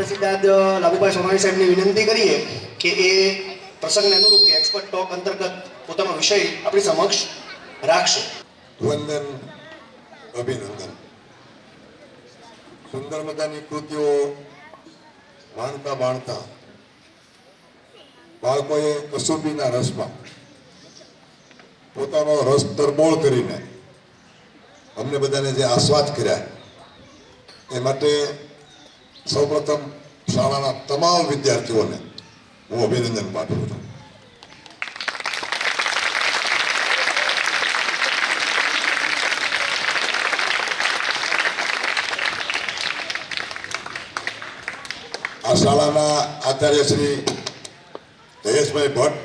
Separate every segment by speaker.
Speaker 1: આપણે સીધા લાભુભાઈ સોમાણી સાહેબને વિનંતી કરીએ કે એ પ્રસંગને અનુરૂપ કે એક્સપર્ટ ટોક અંતર્ગત પોતાનો વિષય આપણી સમક્ષ રાખશે.
Speaker 2: વંદન, અભિનંદન. સુંદર મજાની કૃતિઓ માણતા માણતા બાળકોએ કસુંબીના રસમાં પોતાનો રસ તરબોળ કરીને અમને બધાને જે આસ્વાદ કર્યા એ માટે સૌપ્રથમ શાળાના તમામ વિદ્યાર્થીઓને હું અભિનંદન પાઠવું છું. આ શાળાના આચાર્ય શ્રી જયેશભાઈ ભટ્ટ,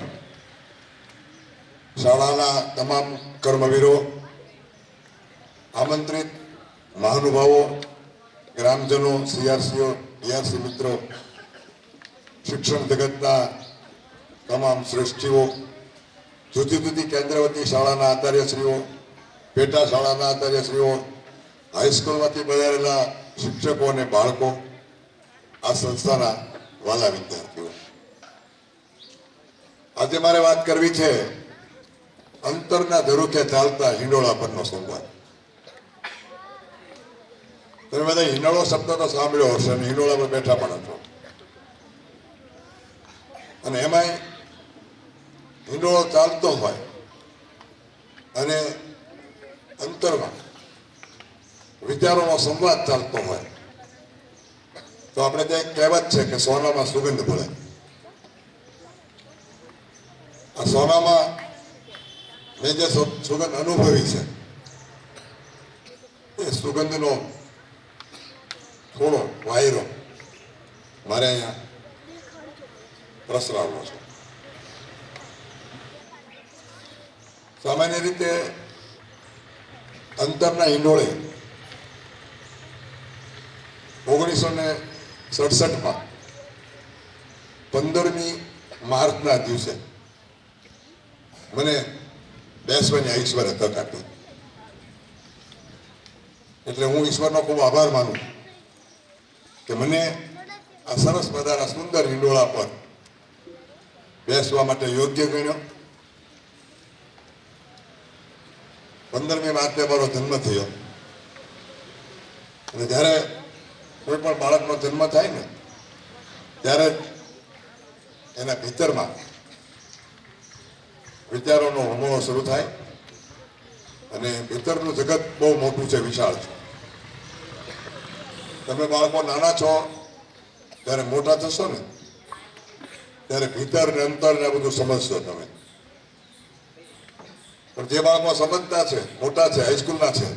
Speaker 2: શાળાના તમામ કર્મવીરો, આમંત્રિત મહાનુભાવો, ગ્રામજનો, સીઆરસીઓ, ડીઆરસી મિત્રો, શિક્ષણ જગતના તમામ શ્રેષ્ઠીઓ, જુદી જુદી કેન્દ્રવતી શાળાના આચાર્યશ્રીઓ, પેટા શાળાના આચાર્યશ્રીઓ, હાઈસ્કૂલમાંથી પધારેલા શિક્ષકો અને બાળકો, આ સંસ્થાના વાલા વિદ્યાર્થીઓ, આજે મારે વાત કરવી છે અંતરના ધરુખે ચાલતા હિંડોળા પરનો સંવાદ. તમે બધા હિંડોળો શબ્દ તો સાંભળ્યો હશે અને હિંડોળા પર બેઠા પણ હતો. અને એમાંય હિંડોળો ચાલતો હોય અને અંતરમાં વિચારોનો સંવાદ ચાલતો હોય તો આપણે ત્યાં કહેવત છે કે સોનામાં સુગંધ ભળે. આ સોનામાં મેં જે સુગંધ અનુભવી છે એ સુગંધનો થોડો વાયરો મારે અહીંયા પ્રસરાવવો છે. સામાન્ય રીતે અંતરના હિંડોળે 1967માં 15મી માર્ચના દિવસે મને બેસવાની ઈશ્વરે તક આપી. એટલે હું ઈશ્વરનો ખૂબ આભાર માનું કે મને આ સરસ મજાના સુંદર હિંડોળા પર બેસવા માટે યોગ્ય ગણ્યો. 15મી માર્ચે મારો જન્મ થયો અને જ્યારે કોઈ પણ બાળકનો જન્મ થાય ને ત્યારે એના ભીતરમાં વિચારોનો હોમળો શરૂ થાય અને ભીતરનું જગત બહુ મોટું છે, વિશાળ છે. તમે બાળકો નાના છો ત્યારે મોટા થશો ને ત્યારે ભીતર ને અંતર ને બધું સમજશો તમે. પણ જે બાળકો સમજતા છે, મોટા છે, હાઈસ્કૂલના છે,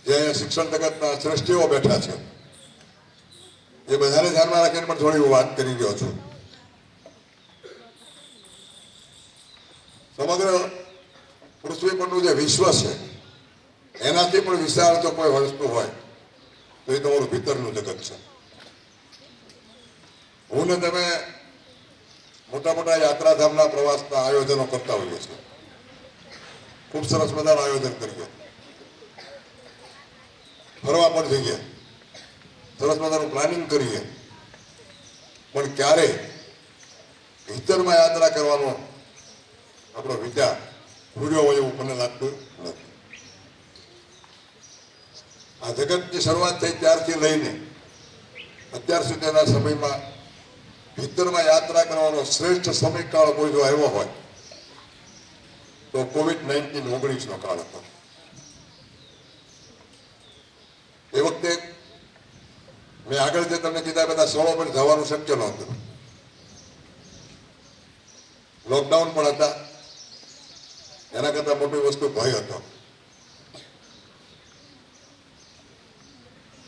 Speaker 2: જે અહીંયા શિક્ષણ જગતના શ્રેષ્ઠીઓ બેઠા છે, એ બધાને ધ્યાનમાં રાખીને પણ થોડી વાત કરી રહ્યો છું. સમગ્ર પૃથ્વી પરનું જે વિશ્વ છે એનાથી પણ વિશાળ જો કોઈ વસ્તુ હોય તો એ તમારું ભીતરનું જગત છે. હું ને તમે મોટા મોટા યાત્રાધામના પ્રવાસના આયોજનો કરતા હોઈએ છીએ. ખૂબ સરસ મજાનું આયોજન કરીએ, ફરવા પણ જઈએ, સરસ મજાનું પ્લાનિંગ કરીએ, પણ ક્યારે ભીતરમાં યાત્રા કરવાનો આપણો વિચાર પૂર્યો હોય એવું મને લાગતું નથી. આ જગતની શરૂઆત થઈ ત્યારથી લઈને અત્યાર સુધીના સમયમાં ભીતરમાં યાત્રા કરવાનો શ્રેષ્ઠ સમયકાળ કોઈ જો આવ્યો હોય તો COVID-19 કાળ હતો. એ વખતે મેં આગળ જે તમને કીધા બધા સ્થળો પર જવાનું શક્ય નહોતું. લોકડાઉન પણ હતા. એના કરતા મોટી વસ્તુ ભય હતો.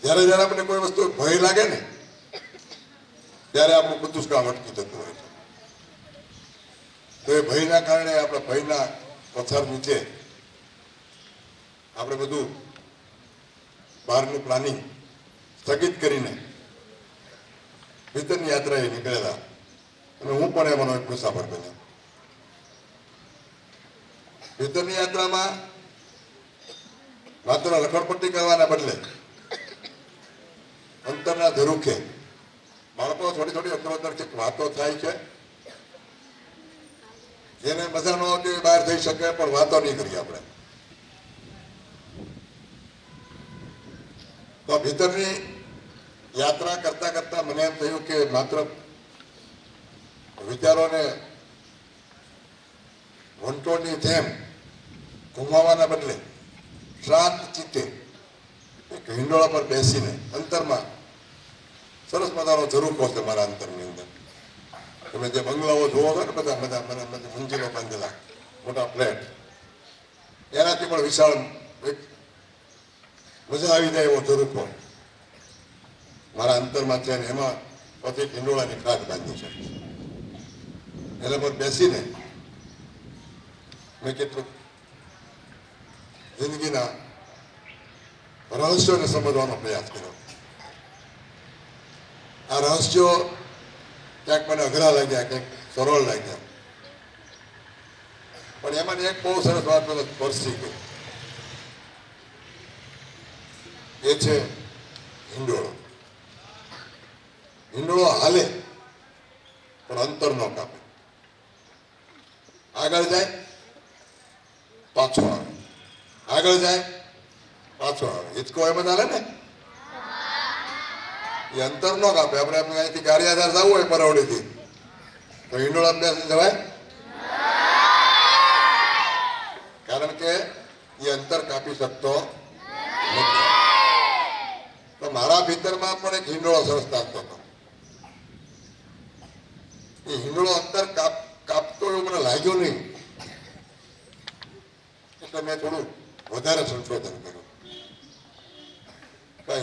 Speaker 2: જ્યારે જ્યારે આપણને કોઈ વસ્તુ ભય લાગે ને ત્યારે આપણું બધું જ કામ અટકી જતું હોય છે. તો એ ભયના કારણે આપણે ભયના પથ્થર નીચે આપણે બધું બહારનું પ્લાનિંગ સ્થગિત કરીને ભીતરની યાત્રાએ નીકળેલા અને હું પણ એમાંનો એક મુસાફર બન્યો. ભીતરની યાત્રામાં માત્ર રખડપટ્ટી કરવાના બદલે અંતરના ધરુખે બાળકો થોડી થોડી અંદર અંદર કંઈક વાતો થાય છે, જેને મજા ન આવતી બહાર થઈ શકે, પણ વાતો નહીં કરીએ આપણે. તો ભીતરની યાત્રા કરતા કરતા મને એમ થયું કે માત્ર વિચારોને વંટોળની જેમ ઘુમાવાના બદલે શાંત ચિત્તે એક હિંડોળા પર બેસીને અંતરમાં સરસ મજાનો ઝરૂખો છે મારા અંતરની અંદર. તમે જે બંગલાઓ જોવો છો ને બધા બધા બધા મંજિલો બાંધેલા મોટા ફ્લેટ, એનાથી પણ વિશાળ એક મજા આવી જાય એવો ઝરૂખો મારા અંતરમાં છે. ને એમાં પછી હિંડોળાની ખાટ બાંધી છે. એના પર બેસીને મેં કેટલુંક જિંદગીના રહસ્યોને સમજવાનો પ્રયાસ કર્યો. આ રહસ્યો ક્યાંક મને અઘરા લાગ્યા, ક્યાંક સરળ લાગ્યા, પણ એમાં એક બહુ સરસ વાત મને સ્પર્શી ગઈ. એ છે હિંડોળો. હિંડોળો હાલે પણ અંતર ન કાપે. આગળ જાય પાછો આવે, આગળ જાય પાછો આવે. હિચકો એમ જ હાલે ને, એ અંતર ન કાપે. આપણે અહીંથી ગાડી આધાર જવું હોય પરવડીથી, તો હિંડોળા બેસી જવાય? કારણ કે એ અંતર કાપી શકતો નથી. તો મારા ભીતરમાં પણ એક હિંડોળો સરસ લાગતો હતો. એ હિંડોળો અંતર કાપતો એવું મને લાગ્યો નહીં, એટલે મેં થોડું વધારે સંશોધન કર્યું.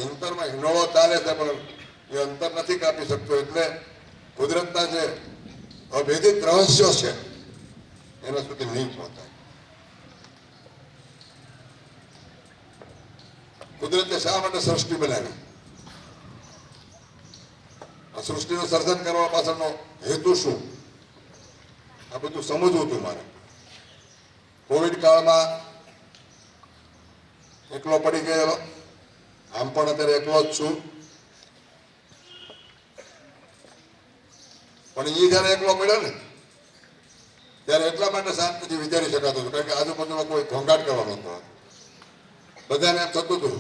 Speaker 2: અંતરમાં હિંડોળો ચાલે છે પણ એ અંતર નથી કાપી શકતો, એટલે કુદરતના જે અભેદિત રહસ્યો છે એના સુધી નહીં પહોંચાય. કુદરતે શા માટે સૃષ્ટિ બનાવી? આ સૃષ્ટિનું સર્જન કરવા પાછળનો હેતુ શું? આ બધું સમજવું હતું મારે. કોવિડ કાળમાં એકલો પડી ગયેલો, આમ પણ અત્યારે એકલો જ છું, પણ એ જયારે એકલો મળ્યો ને ત્યારે એટલા માટે શાંતિથી વિચારી શકાતું હતું, કારણ કે આજુબાજુમાં કોઈ ઘોંઘાટ કરવા નહોતો. બધાને એમ થતું હતું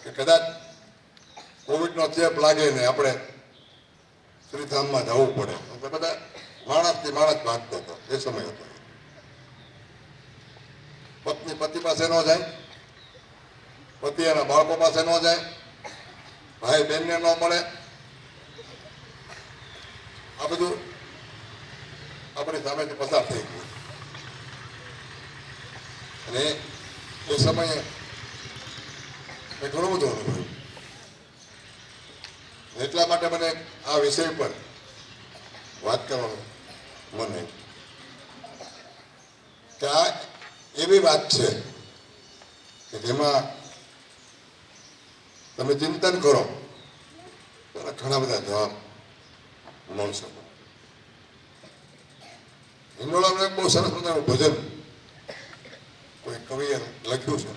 Speaker 2: કે કદાચ કોવિડનો ચેપ લાગે ને આપણે શ્રીધામમાં જવું પડે, એટલે બધા માણસથી માણસ ભાગતો હતો. એ સમય હતો. પત્ની પતિ પાસે ન જાય, પતિ એના બાળકો પાસે ન જાય, ભાઈ બહેનને ન મળે. આ બધું આપણી સામેથી પસાર થઈ ગયું. અને એ સમયે મેં ઘણું બધું અનુભવ્યું. એટલા માટે મને આ વિષય પર વાત કરવાનું મને કે આ એવી વાત છે કે જેમાં તમે ચિંતન કરો તો ઘણા બધા જવાબ મળશે. હિંડોળાનું એક બહુ સરસ મજાનું ભજન કોઈ કવિએ લખ્યું છે.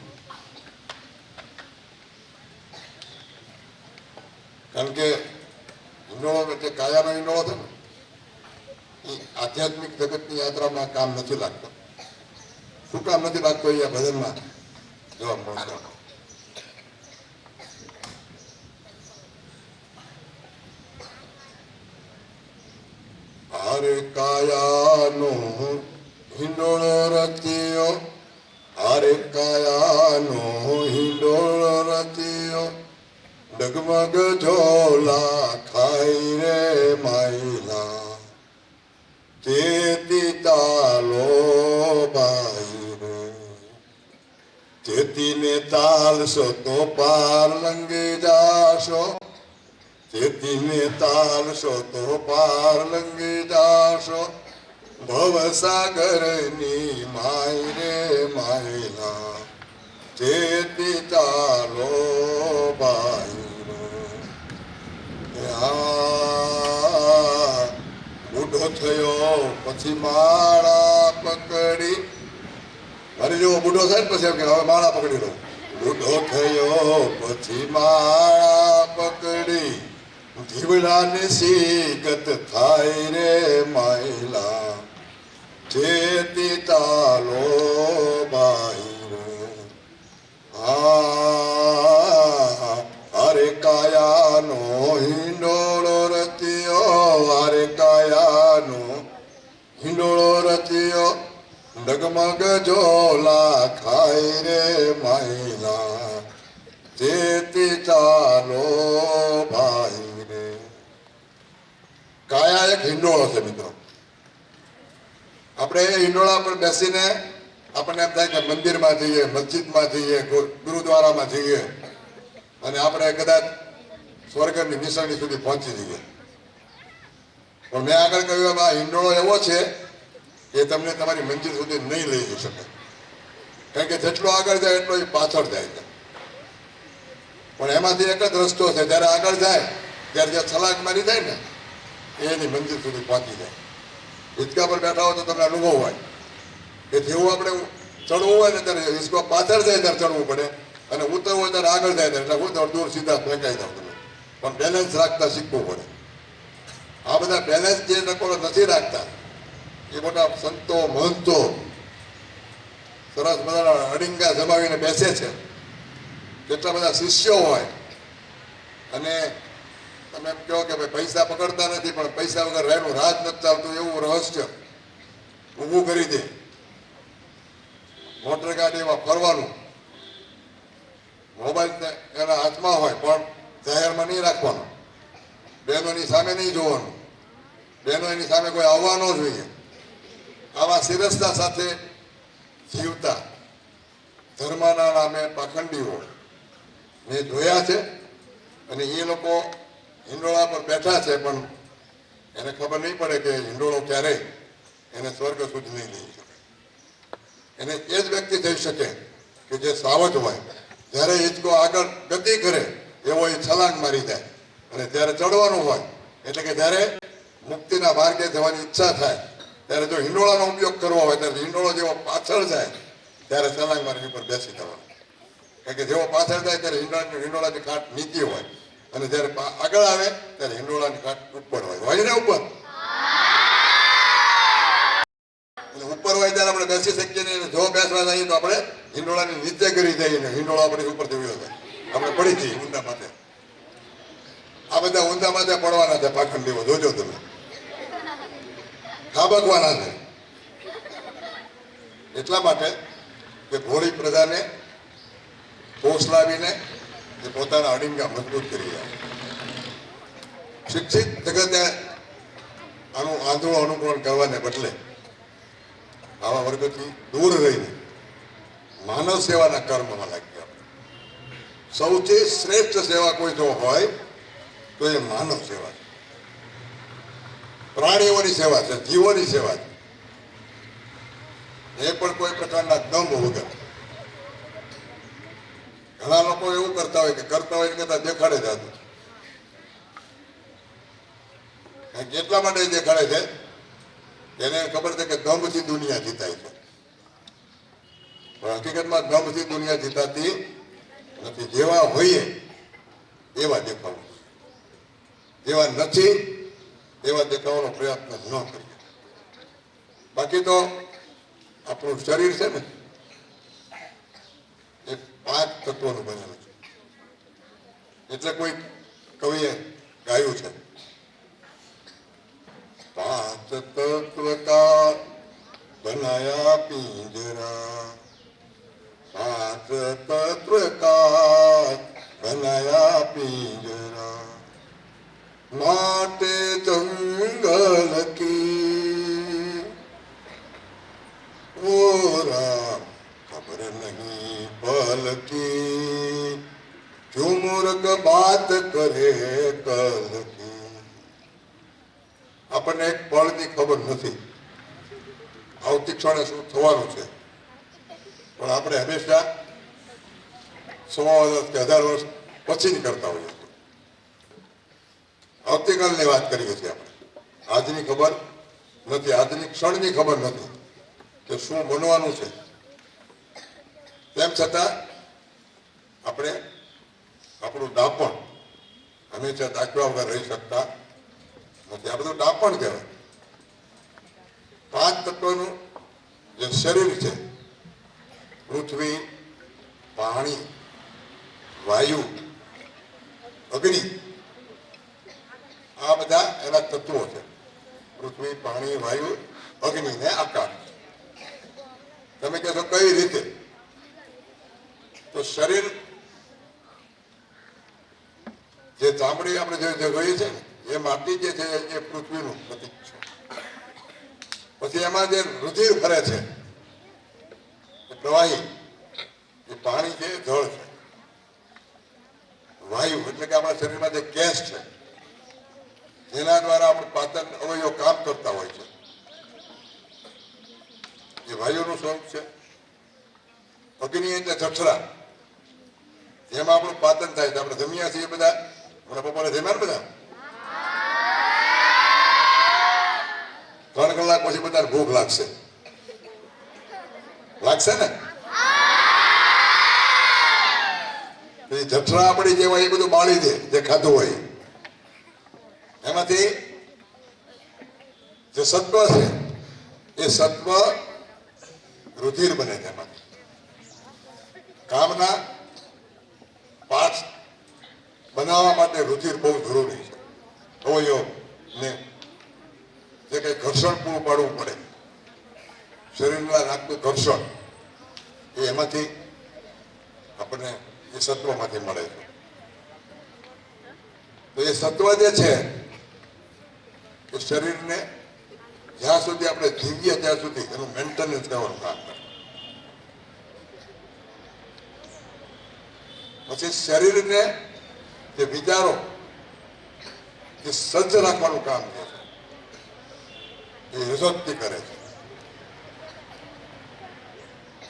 Speaker 2: કારણ કે હિંડોળો જે કાયાનો હિંડોળો છે ને એ આધ્યાત્મિક જગતની યાત્રામાં કામ નથી લાગતો. શું કામ નથી લાગતો એ આ ભજનમાં જવાબ મળશે. હારે કાયાનો હિંડોળો રચ્યો, હારે કાયાનો હિંડોળો રચ્યો, ડગમગ ઝોલા ખાઈ રે માયલા, તેથી તાલો બાઈ રે, જેતીને તાલશો તો પાર લંગી જાશો, જેતીને તાલશો તો પાર લંગી જાશો, ભવસાગરની માય રે માયલા, જેતી ચાલો બાઈ રે. બુઢો થયો પછી માળા પકડી, મારી જેવો બુઢો થાય ને પછી એમ કે હવે માળા પકડી લો. બુઢો થયો પછી માળા પકડી ધીવડાની સીગત થાય રે માયલા ચેતી ચાલો બાઈ રે અરે કાયાનો હિંડોળો રચ્યો અરે કાયાનો હિંડોળો રચ્યો ડગમગ જોલા ખાય રે માયલા ચેતી ચાલો ભાઈ રે કાયા એક હિંડોળો છે મિત્રો. આપણે હિંડોળા પર બેસીને આપણને એમ થાય કે મંદિરમાં જઈએ, મસ્જિદમાં જઈએ, ગુરુદ્વારામાં જઈએ અને આપણે કદાચ સ્વર્ગની નિશાની સુધી પહોંચી જઈએ. પણ મેં આગળ કહ્યું આ હિંડોળો એવો છે કે તમને તમારી મંજિલ સુધી નહીં લઈ જઈ શકે, કારણ કે જેટલો આગળ જાય એટલો એ પાછળ જાય છે. પણ એમાંથી એક જ રસ્તો છે, જ્યારે આગળ જાય ત્યારે જે છલાંગ મારી જાય ને એની મંજિલ સુધી પહોંચી જાય. હિંચકા પર બેઠા હોય તો તમને અનુભવ હોય કે જેવું આપણે ચડવું હોય ને ત્યારે હિંચકો પાછળ જાય ત્યારે ચડવું પડે અને ઉતરવું હોય ત્યારે આગળ જાય એટલે હું દૂર સીધા ફેંકાઈ જાવ તમે. પણ બેલેન્સ રાખતા શીખવું પડે. આ બધા બેલેન્સ જે લોકો નથી રાખતા એ મોટા સંતો મહંતો સરસ મજાના અડિંગા જમાવીને બેસે છે. કેટલા બધા શિષ્યો હોય અને તમે એમ કહો કે ભાઈ પૈસા પકડતા નથી પણ પૈસા વગર રહેનું રાજ નથી ચાલતું એવું રહસ્ય ઊભું કરી દે. મોટર ગાડીમાં ફરવાનું, મોબાઈલ એના હાથમાં હોય પણ જાહેરમાં નહીં રાખવાનો, બહેનોની સામે નહીં જોવાનું, બહેનો એની સામે કોઈ આવવા ન જોઈએ. આવા સિરસતા સાથે જીવતા ધર્મના નામે પાખંડીઓ મેં જોયા છે. અને એ લોકો હિંડોળા પર બેઠા છે પણ એને ખબર નહીં પડે કે હિંડોળો ક્યારેય એને સ્વર્ગ સુધી નહીં લઈ શકે. એને એ જ વ્યક્તિ થઈ શકે કે જે સાવધ હોય. જ્યારે હિંચકો આગળ ગતિ કરે એવો એ છલાંગ મારી જાય અને જ્યારે ચડવાનું હોય એટલે કે જ્યારે મુક્તિના માર્ગે જવાની ઈચ્છા થાય ત્યારે જો હિંડોળાનો ઉપયોગ કરવો હોય ત્યારે હિંડોળો જેવો પાછળ જાય ત્યારે છલાંગ મારી ઉપર બેસી જવાનું. કારણ કે જેવો પાછળ જાય ત્યારે હિંડોળાની કાંઠ નીચે હોય અને જ્યારે આગળ આવે ત્યારે હિંડોળાની કાંઠ ઉપર હોય ને ઉપર. ઉપર હોય ત્યારે આપણે બેસી શકીએ નહીં. જો બેસવા જઈએ તો આપણે હિંડોળાની નીચે કરી જઈએ ને હિંડોળો આપણી ઉપર જવ્યો જાય આપણે પડી જઈએ ઊંડા માથે. આ બધા ઊંડા માથે પડવાના છે પાખંડીઓ, જોજો તમે, ખાબકવાના છે. એટલા માટે કે ભોળી પ્રજાને પોસલાવીને એ પોતાના અડિંગા મજબૂત કરી જાય. શિક્ષિત જગતે આનું આંધળું અનુકરણ કરવાને બદલે આવા વર્ગથી દૂર રહીને માનવ સેવાના કર્મમાં લાગ્યા. સૌથી શ્રેષ્ઠ સેવા કોઈ જો હોય તો એ માનવ સેવા છે, પ્રાણીઓની સેવા છે, જીવોની સેવા છે. એ પણ કોઈ પ્રકારના દંભ વગર. ઘણા લોકો એવું કરતા હોય કે કરતા હોય કરતા દેખાડે જ હતું. એટલા માટે દેખાડે છે એને ખબર છે કે દંભથી દુનિયા જીતાય છે, પણ હકીકતમાં દંભથી દુનિયા જીતાતી નથી. જેવા હોઈએ એવા દેખાવું, જેવા નથી એવા દેખાવાનો પ્રયત્ન ન કરીએ. બાકી તો આપણું શરીર છે ને એ 5 તત્વોનું બનેલું છે. એટલે કોઈ કવિએ ગાયું છે 5 તત્વ કા બનાયા પિંજરા, 5 તત્વ કા બનાયા પિંજરા, માટે જંગલ કી ઓરા ખબર નહીં પલ કી, જો મૂર્ખ બાત કરે કલ કી. આપણને એક પળની ખબર નથી આવતી ક્ષણે શું થવાનું છે, પણ આપણે હંમેશા 100 વર્ષ કે 1000 વર્ષ પછી જ કરતા હોઈએ. આવતીકાલની વાત કરીએ છીએ આપણે. આજની ખબર નથી, આજની ક્ષણની ખબર નથી કે શું બનવાનું છે. તેમ છતાં આપણે આપણું દાપણ હંમેશા દાખલા વગર રહી શકતા નથી. આ બધું ડાપણ કહેવાય. 5 તત્વોનું જે શરીર છે, પૃથ્વી, પાણી, વાયુ, અગ્નિ, આ બધા એના તત્વો છે. પૃથ્વી, પાણી, વાયુ, અગ્નિ ને આકાશ. તમે કહેશો કઈ રીતે? તો શરીર જે ચામડી આપણે જે જોઈએ છે ને, એ માટી જે છે એ પૃથ્વીનું પ્રતીક છે. પછી એમાં જે રુધિર ફરે છે, એ પ્રવાહી, એ પાણી છે, જળ છે. વાયુ એટલે કે આપણા શરીરમાં જે ગેસ છે, જેના દ્વારા આપણું પાચન અવયવો કામ કરતા હોય છે, એ વાયુનું સ્વરૂપ છે. અગ્નિ એટલે જઠરા, જેમાં આપણું પાચન થાય છે. આપણે જમ્યા છીએ બધા, આપણા બપોરે જમ્યા ને બધા, 3 કલાક પછી બધાને ભૂખ લાગશે ને? એ જઠરા આપણી જે હોય એ બધું બાળી દે, જે ખાધું હોય એમાંથી જે સત્વ છે, એ સત્વ રુધિર બને છે. એમાંથી કામના પાર્ટ બનાવવા માટે રુધિર બહુ જરૂરી છે. અવયવને જે કંઈ ઘર્ષણ પૂરું પાડવું પડે, શરીરમાં લાગતું ઘર્ષણ, એ એમાંથી આપણને એ સત્વમાંથી મળે છે. તો એ સત્વ જે છે એ શરીરને જ્યાં સુધી આપણે જીવીએ ત્યાં સુધી એનું મેન્ટેનન્સ કરવાનું કામ કરે. પછી શરીરને જે વિચારો જે સજ્જ રાખવાનું કામ છે એ યશસ્વી કરે છે.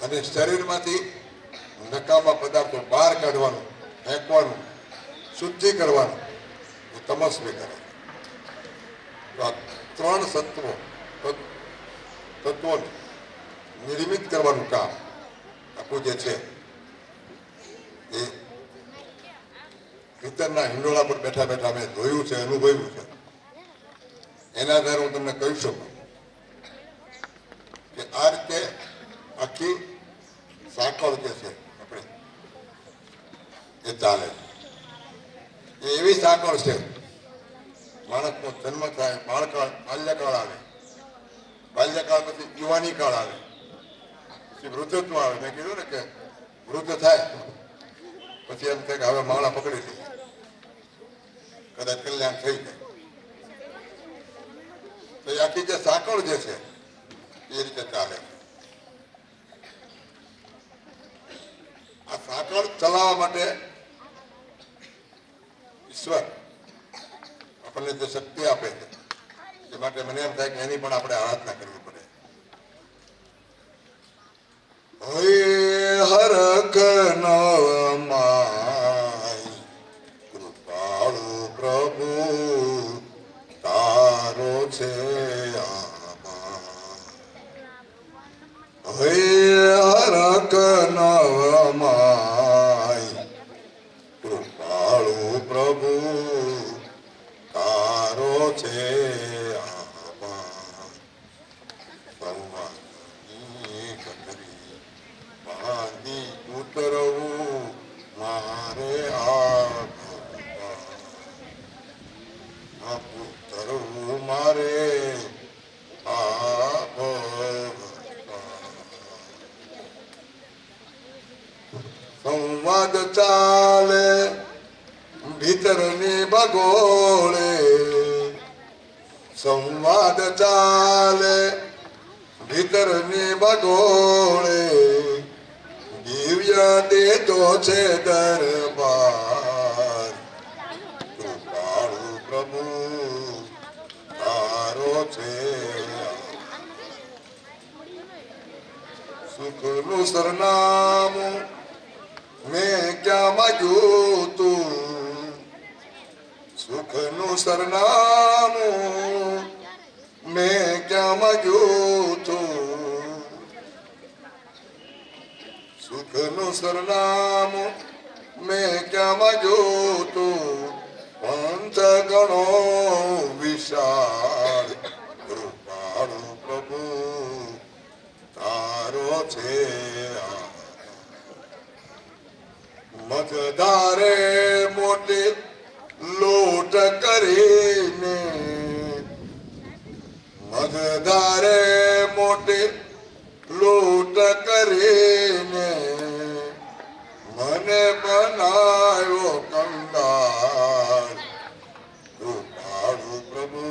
Speaker 2: અને શરીરમાંથી નકામા પદાર્થો બહાર કાઢવાનું, ફેંકવાનું, શુદ્ધિ કરવાનું એ તમસ્વી કરે છે. તો આ 3 તત્વોને નિર્મિત કરવાનું કામ આપણું જે છે એ ભીતરના હિંડોળા પર બેઠા બેઠા મેં જોયું છે, અનુભવ્યું છે. એના આધારે હું તમને કહી શકું કે આ રીતે આખી સાંકળ જે છે આપણે એ ચાલે છે. એ એવી સાંકળ છે, માણસનો જન્મ થાય, બાલ્યકાળ આવે, બાલ્યકાળ પછી યુવાની કાળ આવે, પછી વૃદ્ધત્વ આવે. મેં કીધું ને કે વૃદ્ધ થાય પછી એમ થાય કે હવે માળા પકડી લઈએ, કદાચ કલ્યાણ થઈ જાય. તો એ આખી જે સાંકળ જે છે એ રીતે ચાલે. આ સાંકળ ચલાવવા માટે ઈશ્વર આપણને જે શક્તિ આપે છે, એ માટે મને એમ થાય કે એની પણ આપણે આરાધના કરવી પડે. હરક નમાય કૃપાળુ પ્રભુ તારો છે આમાં. હરક નમાય કૃપાળુ પ્રભુ તારો છે આમાં. સંવાદની કટરી બાંધી ઉતરવું મારે ઉતરવું મારે સંવાદ ચાલે ભીતરની ભગોળે, સંવાદ ચાલે ભીતરની ભગોળે, દિવ્ય દેતો છે દરબાર. કૃપાળુ પ્રભુ તારો છે સુખનું સરનામું મેં ક્યાં માગ્યું તું, સુખનું સરનામું મેં ક્યાં માગ્યું તું, સુખનું સરનામું મેં ક્યાં માગ્યું તું, પણ પંથ ગણો વિશાળ કૃપાળુ પ્રભુ તારો છે મતદારે મોટી લૂંટ કરીને મતદારે મોટી લૂંટ કરીને મને બનાવ્યો કંગાળ કૃપાળુ પ્રભુ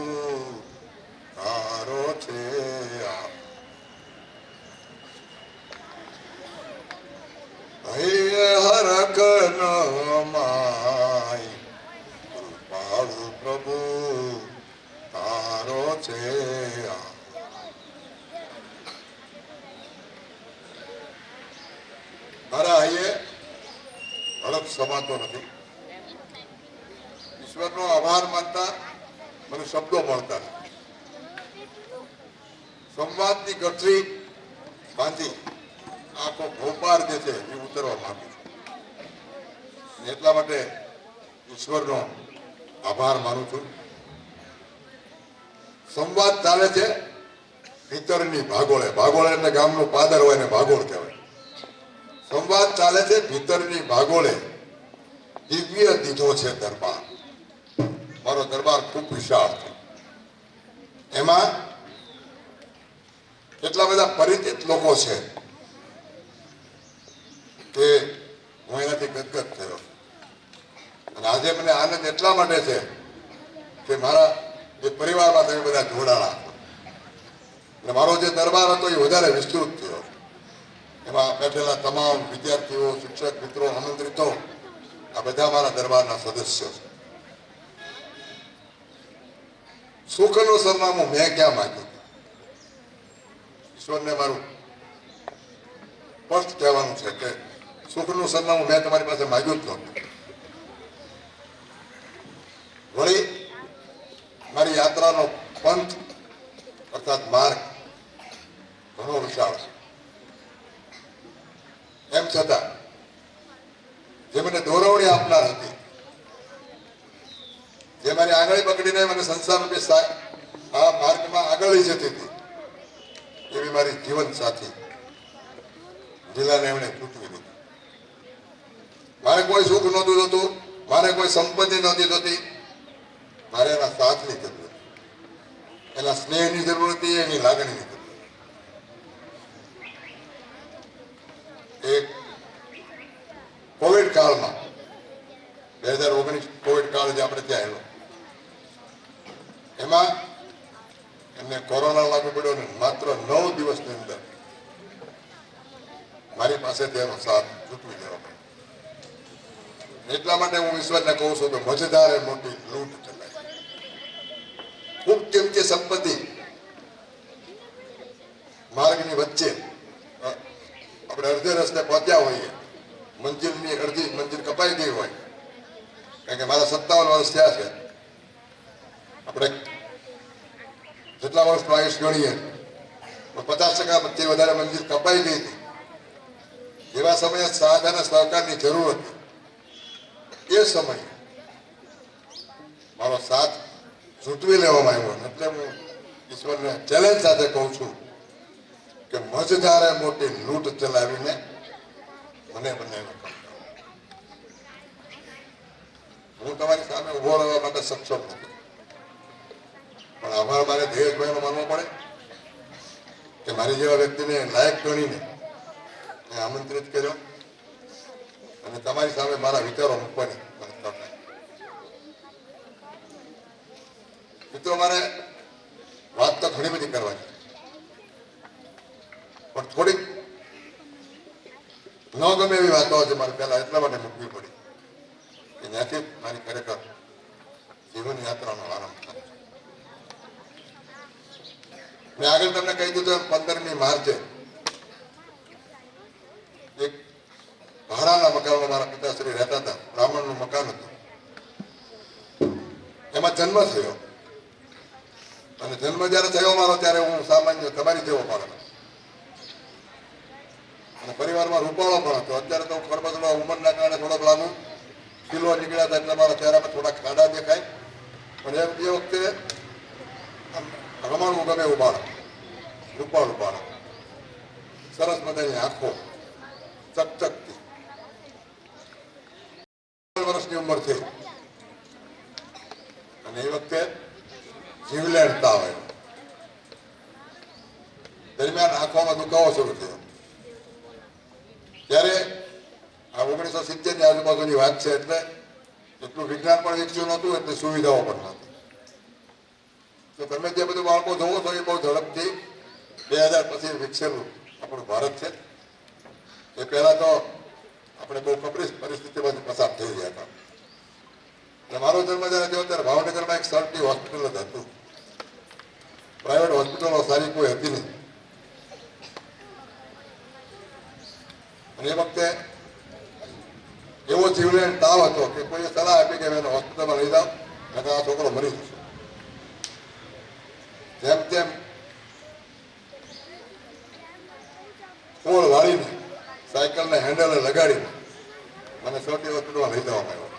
Speaker 2: તારો છે હરખ ન માય કૃપાળુ પ્રભુ તારો છે મારા અહીંયા હડપ સમાતો નથી. ઈશ્વરનો આભાર માનતા મને શબ્દો મળતા નથી. સંવાદની ગઠરી બાંધી આખો ભોપાર જે છે એ ઉતરવા માંગુ છું. એટલા માટે ઈશ્વરનો આભાર માનું છું. સંવાદ ચાલે છે ભીતરની ભાગોળે. ભાગોળે એટલે ગામનું પાદર હોય ને ભાગોળ કહેવાય. સંવાદ ચાલે છે ભીતરની ભાગોળે. દિવ્ય દીધો છે દરબાર. મારો દરબાર ખૂબ વિશાળ છે. એમાં કેટલા બધા પરિચિત લોકો છે કે હું એનાથી ગદગદ થયો. અને આજે મને આનંદ એટલા માટે છે કે મારા જે પરિવારમાં તમે બધા જોડાણા અને મારો જે દરબાર હતો એ વધારે વિસ્તૃત થયો. એમાં બેઠેલા તમામ વિદ્યાર્થીઓ, શિક્ષક મિત્રો, આમંત્રિતો આ બધા મારા દરબારના સદસ્યો છે. સુખનું સરનામું મેં ક્યાં માંગ્યું? ઈશ્વરને મારું સ્પષ્ટ કહેવાનું છે કે સુખનું સરનામું મેં તમારી પાસે માંગ્યું જ નહોતું. વળી મારી યાત્રાનો પંથ અર્થાત માર્ગ ઘણો વિશાળ છે. એમ છતાં જે મને દોરવણી આપનાર હતી, જે મારી આંગળી પકડીને મને સંસાર રૂપે આ માર્ગમાં આગળ લઈ જતી હતી, એવી મારી જીવન સાથી જિલ્લાને એમણે ચૂંટવી દીધી. મારે કોઈ સુખ નહોતું જોતું, મારે કોઈ સંપત્તિ નહોતી જોતી, મારે એના સાથની જરૂર હતી, એના સ્નેહની જરૂર હતી, એની લાગણીની જરૂર. એક કોવિડ કાળમાં 2019 કોવિડ કાળ જે આપણે ત્યાં આવ્યો, એમાં એમને કોરોના લાગુ પડ્યો ને માત્ર 9 દિવસની અંદર મારી પાસે તેનો સાથ ચૂકવી દેવો પડ્યો. એટલા માટે હું ઈશ્વરને કહું છું કે મજેદારે મોટી લૂંટ ચલાવી. ખૂબ કિંમતી સંપત્તિ માર્ગની વચ્ચે આપણે અડધે રસ્તે પહોંચ્યા હોઈએ, મંજિલની અડધી મંજિલ કપાઈ ગઈ હોય, કારણ કે મારા 57 વર્ષ થયા છે. આપણે જેટલા વર્ષનું આયુષ ગણીએ 50% વધારે મંજિલ કપાઈ ગઈ હતી. એવા સમયે સાથ અને સહકારની જરૂર હતી. એ સમયે મારો સાથ ચૂંટવી લેવામાં આવ્યો. એટલે હું ઈશ્વરને ચેલેન્જ સાથે કહું છું કે મજદારે મોટી લૂંટ ચલાવીને મને બંનેનો કામ. હું તમારી સામે ઉભો રહેવા માટે સક્ષમ નથી, પણ આભાર મારે ધીરજભાઈનો માનવો પડે કે મારી જેવા વ્યક્તિને લાયક ગણીને આમંત્રિત કર્યો અને તમારી સામે મારા વિચારો મૂકવાની મને તક આપી. મિત્રો, મારે વાત તો ઘણી બધી કરવાની, પણ થોડીક ન ગમે એવી વાતો છે મારે પહેલા એટલા માટે મૂકવી પડી કે ત્યાંથી મારી ખરેખર જીવન યાત્રાનો આરંભ થાય. મેં આગળ તમને કહી દીધું 15મી માર્ચે એક ભાડાના મકાનમાં મારા પિતાશ્રી રહેતા હતા. બ્રાહ્મણનું મકાન હતું. એમાં જન્મ થયો અને જન્મ જયારે થયો મારો ત્યારે હું સામાન્ય તમારી જેવો માણસ અને પરિવારમાં રૂપાળો પણ હતો. અત્યારે તો ખરબચડો ઉંમરના કારણે થોડોક લાંબુ કિલો નીકળ્યા હતા એટલે મારા ચહેરામાં થોડા ખાડા દેખાય, ત્યારે એ વખતે આમ રમાડવું ગમે એવું બાળક, રૂપાળું બાળક, સરસ મજાની આંખો ચકચકતી, વર્ષની ઉંમર થઈ અને એ વખતે જીવલેણ તાવ આવ્યો. દરમિયાન આંખોમાં દુખાવો શરૂ થયો. ત્યારે આ 1970 ની આજુબાજુની વાત છે, એટલે એટલું વિજ્ઞાન પણ વિકસ્યું નહોતું, એટલે સુવિધાઓ પણ નહોતી. તો તમે જે બધું બાળકો જોવો છો એ બહુ ઝડપથી 2000 પછી વિકસેલું આપણું ભારત છે. એ પહેલા તો આપણે બહુ કપરી પરિસ્થિતિમાંથી પસાર થઈ ગયા હતા. એટલે મારો જન્મ જ્યારે થયો ત્યારે ભાવનગરમાં એક સરટી હોસ્પિટલ જ હતું. પ્રાઇવેટ હોસ્પિટલો સારી કોઈ હતી નહીં. અને એ વખતે એવો જીવલેણ તાવ હતો કે કોઈએ સલાહ આપી કે એને હોસ્પિટલમાં લઈ જાઓ, નકર આ છોકરો મરી જશે. જેમ તેમ પોળ વાળીને સાયકલને હેન્ડલે લગાડીને મને સરટી હોસ્પિટલમાં લઈ જવામાં આવ્યો.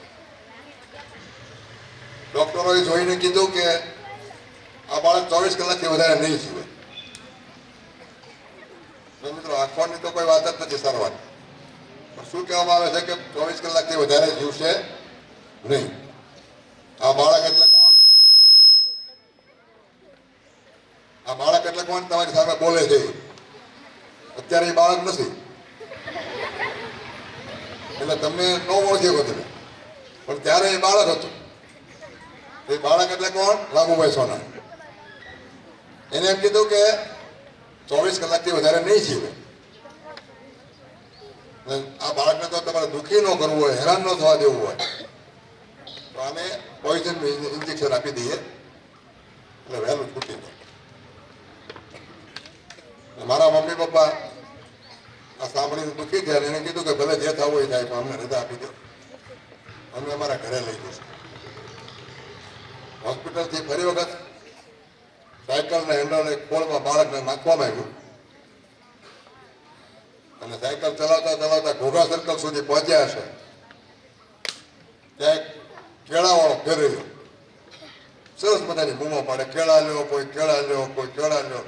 Speaker 2: ડોક્ટરોએ જોઈને કીધું કે આ બાળક 24 કલાકથી વધારે નહીં જીવે. મિત્રો, આંખોની તો કોઈ વાત જ નથી સારવાર. શું કહેવામાં આવે છે કે 24 કલાકથી વધારે જીવશે નહીં. આ બાળક એટલે કોણ? આ બાળક એટલે કોણ તમારી સામે બોલે છે? અત્યારે એ બાળક નથી, એટલે તમને ન ઓળખી તમે, પણ ત્યારે એ બાળક હતું. એ બાળક એટલે કોણ? લાભુભાઈ સોના. એને એમ કીધું કે 24 કલાકથી વધારે નહીં જીવે. આ બાળકને તો તમારે દુઃખી ન કરવું હોય, હેરાન ન થવા દેવું હોય, તો આને પોઈઝન ઇન્જેક્શન આપી દઈએ એટલે વહેલું છૂટી જાય. મારા મમ્મી પપ્પા આ સાંભળીને દુઃખી થયા. એને કીધું કે ભલે જે થવું હોય થાય, પણ અમને રજા આપી દો, અમે અમારા ઘરે લઈ જઈશું. હોસ્પિટલથી ફરી વખત સાયકલના હેન્ડલને ખોળમાં બાળકને નાખવામાં આવ્યું અને સાયકલ ચલાવતા ચલાવતા ઘોઘા સર્કલ સુધી પહોંચ્યા હશે. ત્યાં કેળાવાળો ફેરવ્યો, સરસ મજાની બૂમો પાડે, કેળા લ્યો, કોઈ કેળા લ્યો, કોઈ કેળા લ્યો.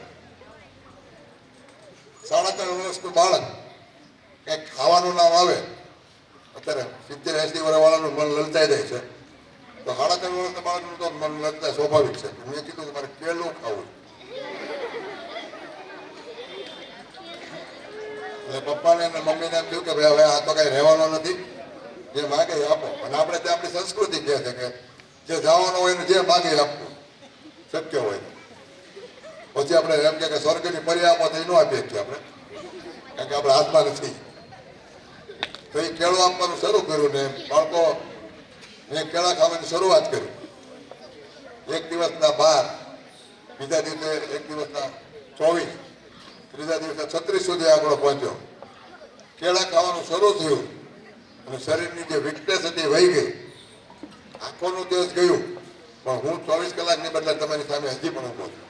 Speaker 2: 3.5 વર્ષનું બાળક કંઈક ખાવાનું નામ આવે, અત્યારે 70-80 વર્ષ વાળાનું મન લલચાઈ જાય છે, તો 3.5 વર્ષના બાળકનું તો મન લલચાય સ્વાભાવિક છે. મેં કીધું કે મારે કેળું ખાવું. એટલે પપ્પાને અને મમ્મીને એમ થયું કે ભાઈ હવે આ તો કઈ રહેવાનો નથી, જે માગે આપો. અને આપણે ત્યાં આપણી સંસ્કૃતિ કહે છે કે જે જવાનું હોય ને જે માગે આપવું શક્ય હોય. પછી આપણે એમ કે સ્વર્ગની પરી આપો તો એ ન આપીએ છીએ આપણે, કારણ કે આપણે હાથમાં નથી. તો એ કેળું આપવાનું શરૂ કર્યું ને બાળકો મેં કેળા ખાવાની શરૂઆત કરી. એક દિવસના 12, બીજા દિવસે એક દિવસના 24, ત્રીજા દિવસે 36 સુધી આંકડો પહોંચ્યો. કેળા ખાવાનું શરૂ થયું અને શરીરની જે વીકનેસ હતી વહી ગઈ. આંખોનું દિવસ ગયું, પણ હું 24 કલાકની બદલે તમારી સામે હજી પણ ઉભો છું.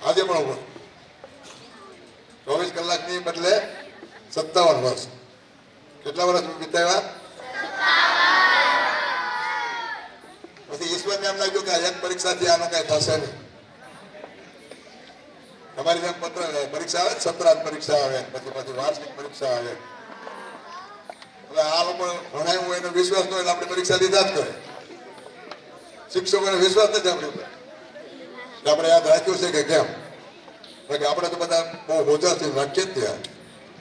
Speaker 2: આજે પણ ઉભો 24 કલાકની બદલે 57 વર્ષ. કેટલા વર્ષ વિતાવ્યા? પછી ઈશ્વરને એમ લાગ્યું કે એક પરીક્ષાથી આનું કઈ થશે નહીં. તમારી જેમ પરીક્ષા આવે, સત્રાંત પરીક્ષા આવે, પછી વાર્ષિક પરીક્ષા આવે. એટલે આ લોકો ભણાયું હોય એનો વિશ્વાસ ન હોય એટલે આપણે પરીક્ષા લીધા જ કરે. શિક્ષકોને વિશ્વાસ નથી આપણી ઉપર. આપણે યાદ રાખ્યું છે કે કેમ? કારણ કે આપણે તો બધા બહુ હોજાથી રાખીએ જ ત્યાં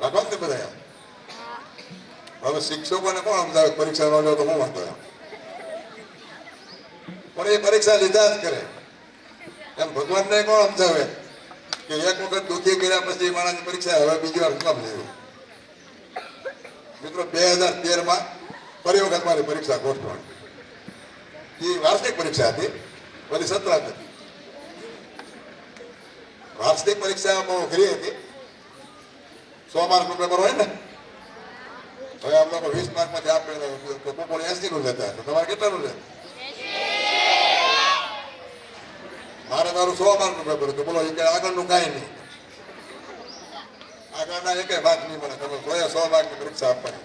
Speaker 2: રાખો ને બધા. હવે શિક્ષકોને કોણ સમજાવે પરીક્ષા ન લો તો હું વાંધો એમ, પણ એ પરીક્ષા લીધા જ કરે. એમ ભગવાનને કોણ સમજાવે કે એક વખત દુઃખી કર્યા પછી માણસની પરીક્ષા હવે બીજી વાર કામ લેવી? મિત્રો, 2013માં ફરી વખત મારી પરીક્ષા ગોઠવણી. એ વાર્ષિક પરીક્ષા હતી, બધી સત્રાંત હતી. વાર્ષિક પરીક્ષા બહુ અઘરી હતી. 100 માર્કનું પેપર હોય ને, હવે આમ લોકો 20 માર્કમાંથી આપે તો કોઈ 80 નું લેતા હશે. તમારે કેટલાનું લે? મારે તારું 100 માર્કનું પેપર હતું. બોલો, એ આગળનું કાંઈ નહીં, આગળના એકેય માર્ક નહીં મળે. તમે 100 માર્કની પરીક્ષા આપવાની.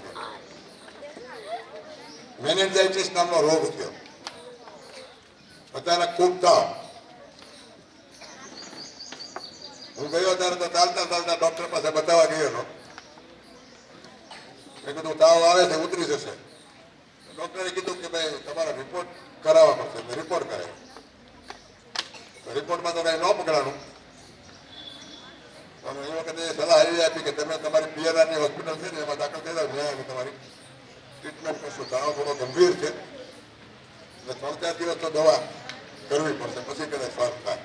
Speaker 2: મેનેન્જાઇટિસ નામનો રોગ થયો. અચાનક ખૂબ તાવ. હું ગયો ત્યારે તો ચાલતા ચાલતા ડોક્ટર પાસે બતાવવા ગયો હતો. મેં કીધું તાવ આવે છે, ઉતરી જશે. ડોક્ટરે કીધું કે ભાઈ તમારા રિપોર્ટ કરાવવા પડશે. મેં રિપોર્ટ કરાવ્યો. રિપોર્ટમાં તો કઈ ન પકડાણું. પણ એ વખતે સલાહ એવી આપી કે તમે તમારી પીએલઆરની હોસ્પિટલ છે ને એમાં દાખલ થઈ જાવ. મેં તમારી ટ્રીટમેન્ટ કરશું. તાવ થોડો ગંભીર છે એટલે 3-4 દિવસ તો દવા કરવી પડશે, પછી કદાચ ફરક થાય.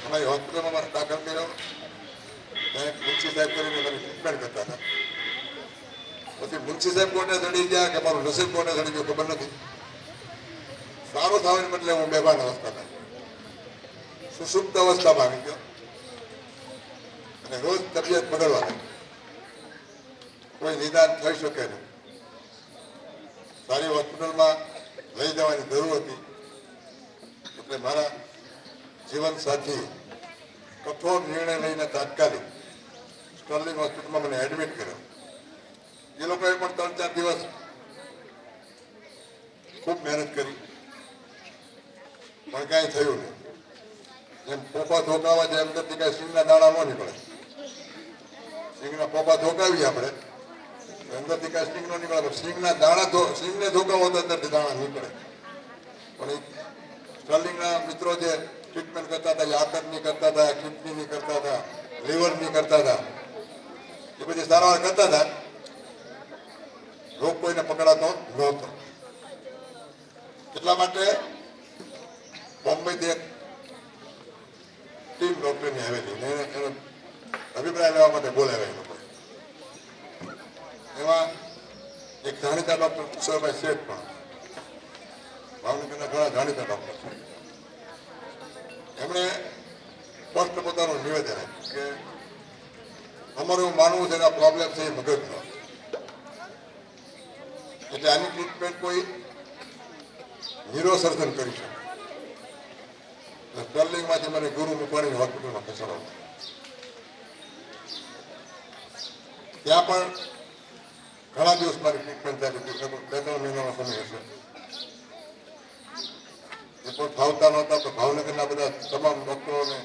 Speaker 2: અમારી હોસ્પિટલમાં મારે દાખલ કર્યો. ત્યાં મુનશી સાહેબ કરીને મારી ટ્રીટમેન્ટ કરતા હતા. પછી મુનશી સાહેબ કોને ચડી ગયા કે મારું નસીબ કોને ચડી ગયું ખબર નથી. સારું થવાને બદલે હું બેભાન અવસ્થામાં, સુસુપ્ત અવસ્થામાં આવી ગયો અને રોજ તબિયત બગડવા લાગી. કોઈ નિદાન થઈ શકે નહીં. સારી હોસ્પિટલમાં લઈ જવાની જરૂર હતી એટલે મારા જીવન સાથી કઠોર નિર્ણય લઈને તાત્કાલિક સ્ટર્લિંગ હોસ્પિટલમાં મને એડમિટ કર્યો. એ લોકોએ પણ 3-4 દિવસ ખૂબ મહેનત કરી પણ કાંઈ થયું નહીં. જેમ પોપા ધોકાવા છે અંદરથી કાંઈ સિંગના દાણા ન નીકળે. સિંગના પોપા ધોકાવીએ આપણે અંદરથી કાંઈ સિંગ ન નીકળે, પણ સિંગના દાણા સિંગને ધોકાવો તો અંદરથી દાણા નીકળે. પણ એ સ્ટર્લિંગના મિત્રો જે ટ્રીટમેન્ટ કરતા હતા, યાતરની કરતા હતા, કિડનીની કરતા હતા, લીવરની કરતા હતા, એ બધી સારવાર કરતા હતા. રોગ કોઈને પકડાતો નહોતો. એટલા માટે બોમ્બેથી એક ટીમ ડોક્ટરની આવેલી ને એનો અભિપ્રાય લેવા માટે બોલાવ્યા એ લોકો. એમાં એક જાણીતા ડોક્ટર કિશોરભાઈ શેઠ પણ, ભાવનગરના ઘણા જાણીતા ડોક્ટર છે. એમણે સ્પષ્ટ પોતાનું નિવેદન આપ્યું કે અમારું એવું માનવું છે કે આ પ્રોબ્લેમ છે એ મગજનો, એટલે આની ટ્રીટમેન્ટ કોઈ ન્યુરોસર્જન કરી શકે. સ્ટર્લિંગમાંથી મને ગુરુ મૂકવાની હોસ્પિટલમાં ખસેડો. ત્યાં પણ ઘણા દિવસ મારી ટ્રીટમેન્ટ થાય, 2-3 મહિનાનો સમય હશે. એ પણ ફાવતા નહોતા તો ભાવનગરના બધા તમામ ડોક્ટરોને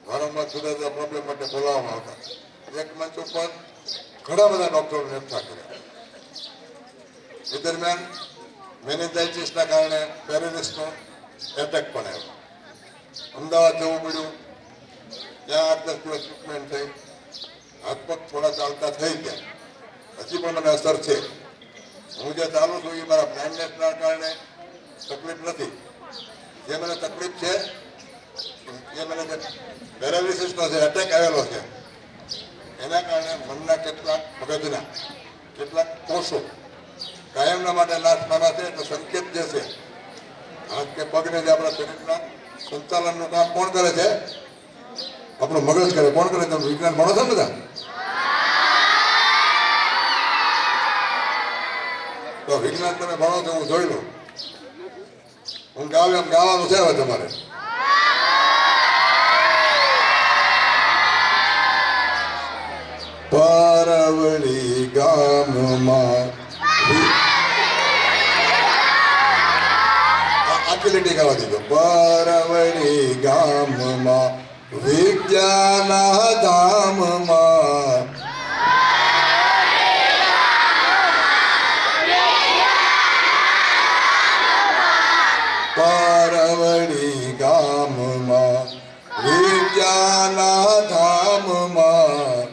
Speaker 2: વારંવાર જુદા જુદા પ્રોબ્લેમ માટે બોલાવવામાં આવતા. એક મંચ ઉપર ઘણા બધા ડોક્ટરોને એકઠા કર્યા. એ દરમિયાન મેનેજાઇટિસના કારણે પેરેલિસનો એટેક પણ આવ્યો. અમદાવાદ જવું પડ્યું. ત્યાં 8-10 દિવસ ટ્રીટમેન્ટ થઈ. હાથ પગ થોડા ચાલતા થઈ ગયા. હજી પણ મને અસર છે. હું જે ચાલુ છું એ મારા બ્લાઇન્ડનેસના કારણે તકલીફ નથી. જે મને તકલીફ છે એ મને જે પેરાલિસિસનો જે એટેક આવેલો છે એના કારણે મનના કેટલાક મગજના કેટલાક કોષો કાયમના માટે નાશ પામ્યા છે. એટલે સંકેત જે છે હાથ કે પગને જે આપણા શરીરના સંચાલનનું કામ કોણ કરે છે? આપણું મગજ કરે. કોણ કરે? તમે વિજ્ઞાન ભણો છો બધા? તો વિજ્ઞાન તમે ભણો છો, હું જોઈ લઉં. હું ગાવ એમ ગાવાનું છે હવે તમારે. પરવળી ગામમાં આખી લીટી ગાવા દીધો. પરવળી ગામમાં વિદ્યાના ધામમાં પરવળી ગામમાં વિદ્યાના ધામમાં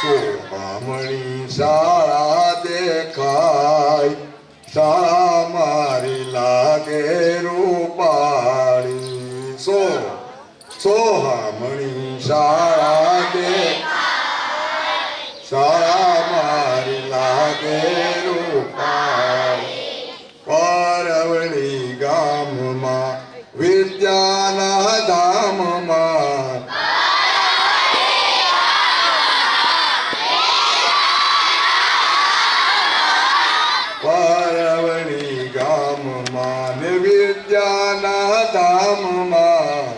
Speaker 2: સોહામણી શાળા દેખાય, શાળા મારી લાગે રૂપાળી. સોહામણી શાળા દેખાય, શાળા મારી લાગે રૂપાળી. પરવળી ગામમાં વિદ્યાના ધામમાં પરવળી ગામમાં ને વિદ્યાના ધામમાં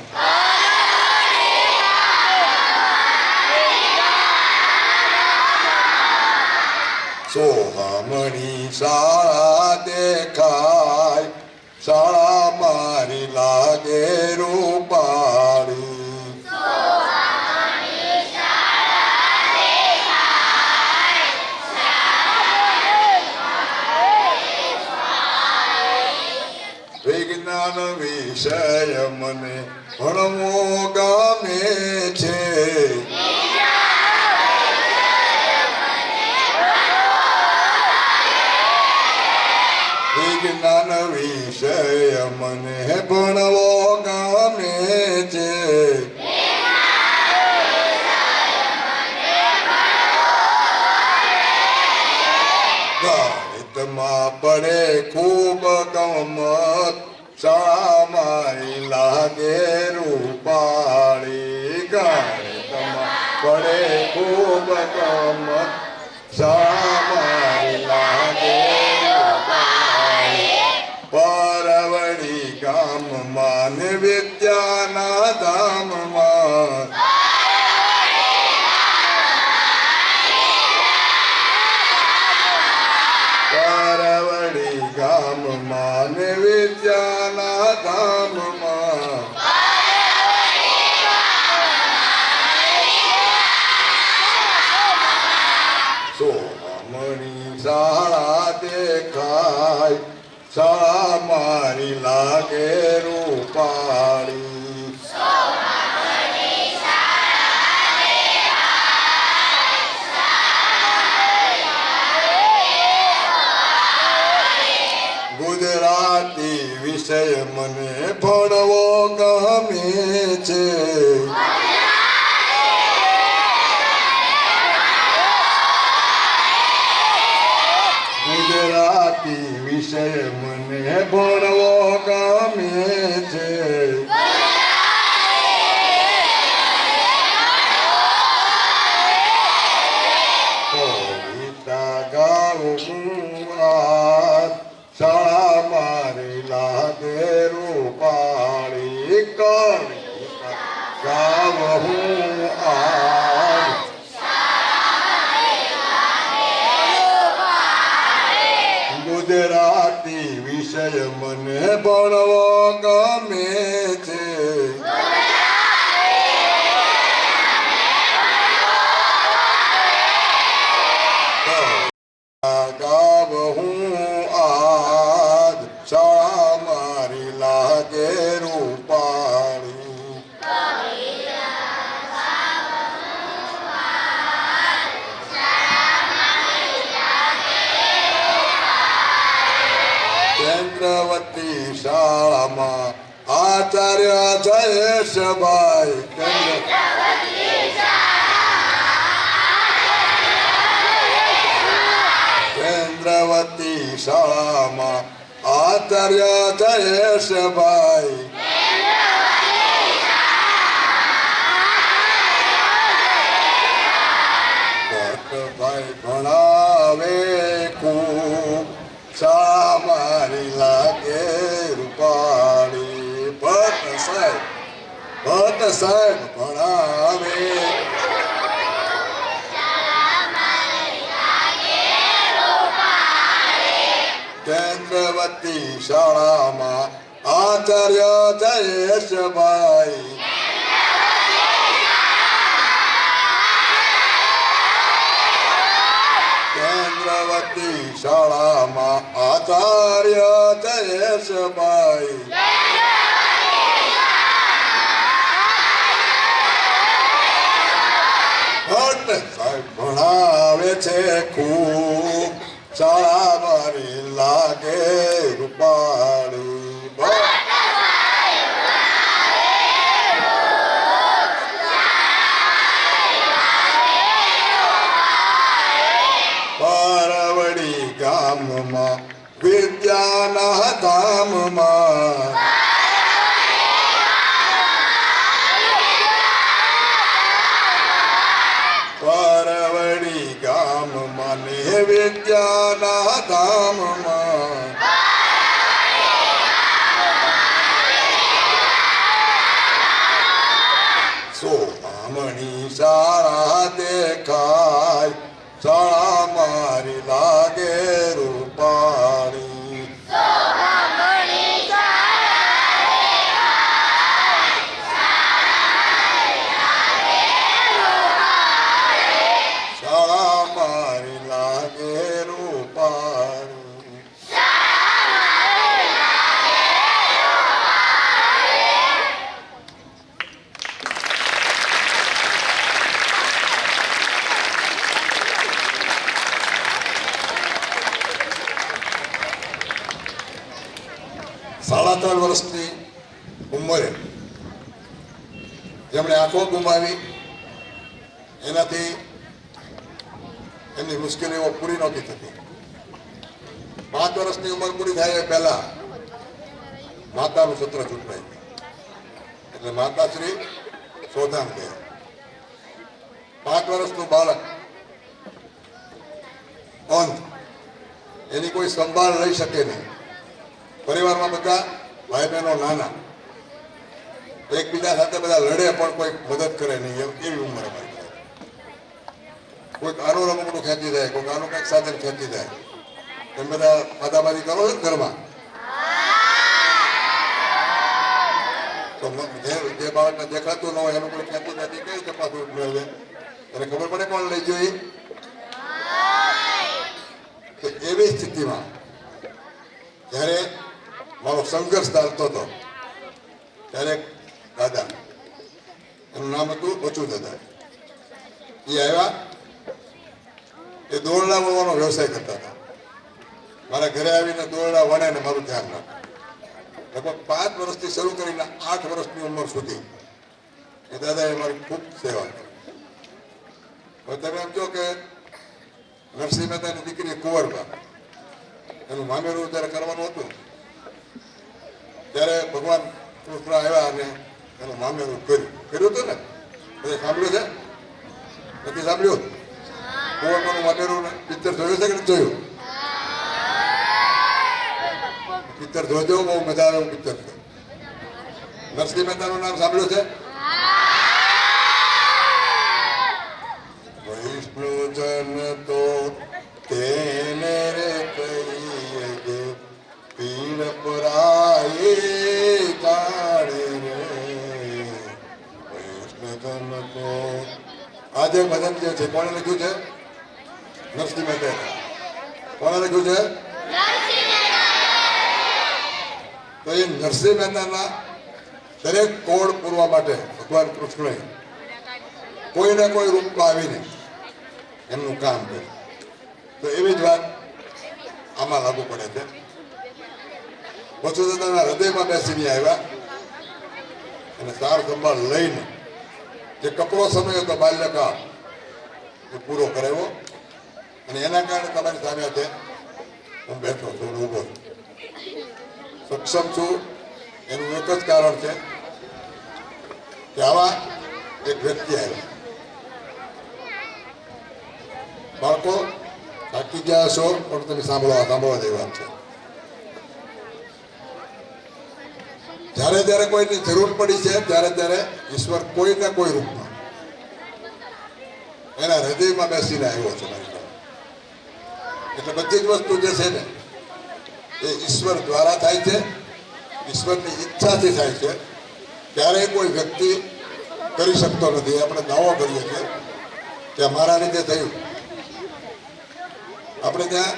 Speaker 2: શાળા દેખાય, શાળા મારી લાગે રૂપાળી. વિજ્ઞાન વિષય મને ભણવો ગમે છે. વિજ્ઞાન વિષય મને ભણવો ગમે છે. ગણિતમાં પડે ખૂબ ગમત, શાળા મારી લાગે રૂપાળી. ગણિતમાં પડે ખૂબ ગમત, શાળા મારી લાગે રૂપાળી. પરવડી ગામમાં ને વિદ્યાના ધામમાં, પરવડી ગામમાં ને વિદ્યાના ધામમાં. સોમણી શાળા દેખાય, શાળા મારી લાગે રૂપાળી. ગુજરાતી વિષય મને ભણવો ગમે છે. ગુજરાતી વિષય મને ભણવો ગમે છે. કવિતા ગાવું આજ, શાળા મારી લાગે રૂપાળી. કવિતા ગાવું આજ, ગુજરાતી વિષય મને ભણવો ગમે છે. ગાવું આજ, શાળા મારી લાગે રૂપાળી. ચંદ્રવતી શાળામાં આચાર્ય જયેશભાઈ. ચંદ્રવતી શાળામાં આચાર્ય જયેશભાઈ. ભટ્ટભાઈ ભણાવે ખૂબ, શાળા મારી લાગે રૂપાળી. ભટ્ટ સાહેબ ભણાવે, કેન્દ્રવતી શાળામાં આચાર્ય જયેશભાઈ. કેન્દ્રવતી શાળામાં આચાર્ય જયેશભાઈ. ભટ્ટ સાહેબ ભણાવે છે ખૂબ, શાળા મારી લાગે રૂપાળી. પરવડી ગામમાં વિદ્યાના ધામમાં, પરવડી ગામમાં ને વિદ્યાના ધામમાં. સોમણી શાળા દેખાય, શાળા મારી લાગે રૂપા. જેમણે આંખો ગુમાવી એનાથી એમની મુશ્કેલીઓ પૂરી નહોતી થતી. 5 વર્ષની ઉંમર પૂરી થાય એ પહેલા માતાનું સૂત્ર ચૂંટવાય એટલે માતાશ્રી શોધાણ ગયા. 5 વર્ષનું બાળક અંધ, એની કોઈ સંભાળ લઈ શકે નહીં. પરિવારમાં બધા ભાઈ બહેનો નાના, એકબીજા સાથે બધા લડે પણ કોઈ મદદ કરે નહીં એવી ઉંમર અમારી. કોઈક આનું રમકડું ખેંચી જાય, કોઈક આનું કંઈક સાધન ખેંચી જાય. તમે બધા માતામારી કરો છો ને ઘરમાં? તો જે બાળકને દેખાતું ન હોય એનું કોઈ ખેંચી નથી, કઈ રીતે પાછું મેળવે? એને ખબર પડે કોણ લઈ જોઈએ? તો એવી સ્થિતિમાં જ્યારે મારો સંઘર્ષ ચાલતો હતો ત્યારે દાદા, એનું નામ હતું બચુ દાદા, એ આવ્યા. એ દોરડા વણવાનો વ્યવસાય કરતા હતા. મારા ઘરે આવીને દોરડા વણે ને મારું ધ્યાન રાખ્યું. લગભગ 5 વર્ષથી શરૂ કરીને 8 વર્ષની ઉંમર સુધી એ દાદાએ મારી ખૂબ સેવા કરી. હવે તમે એમ કહો કે નરસિંહ મહેતાની દીકરી કુંવરબા, એનું મામેરું જ્યારે કરવાનું હતું ત્યારે ભગવાન કૃષ્ણ આવ્યા અને એનું મામેરું કર્યું હતું ને? બધે સાંભળ્યું છે? નથી સાંભળ્યું? કુંવરબાનું મામેરું પિક્ચર જોયું છે કે નથી જોયું? પિક્ચર જોજો, બહુ મજા આવે એવું પિક્ચર છે. નરસિંહ મહેતાનું નામ સાંભળ્યું છે? વૈષ્ણુજન તો તેને રે કહીએ જે પીડ પરાયે જાણે રે. વૈષ્ણુજન તો આજે ભજન જે છે કોણે લખ્યું છે? નરસિંહ મહેતા. કોણે લખ્યું છે? તો એ નરસિંહ મહેતાના દરેક કોડ પૂરવા માટે ભગવાન કૃષ્ણએ કોઈને કોઈ રૂપમાં આવીને એમનું કામ કર્યું. તો એવી જ વાત આમાં લાગુ પડે છે. વસુદાદાના હૃદયમાં બેસીને આવ્યા અને સાર સંભાળ લઈને જે કપરો સમય હતો બાલ્યકાળ એ પૂરો કરાવ્યો. અને એના કારણે તમારી સામે છે હું બેઠો છું, ઊભો છું, સક્ષમ છું. એનું એક જ કારણ છે કે આવા એક વ્યક્તિ આવ્યા. બાળકો થાકી ગયા છો પણ તમે સાંભળવા જેવી વાત છે. જ્યારે જ્યારે કોઈની જરૂર પડી છે ત્યારે ઈશ્વર કોઈને કોઈ રૂપમાં એના હૃદયમાં બેસીને આવ્યો છે મારી પાસે. એટલે બધી જ વસ્તુ જે છે ને એ ઈશ્વર દ્વારા થાય છે, ઈશ્વરની ઈચ્છાથી થાય છે. ક્યારેય કોઈ વ્યક્તિ કરી શકતો નથી. આપણે દાવો કરીએ છીએ કે મારા રીતે થયું. આપણે ત્યાં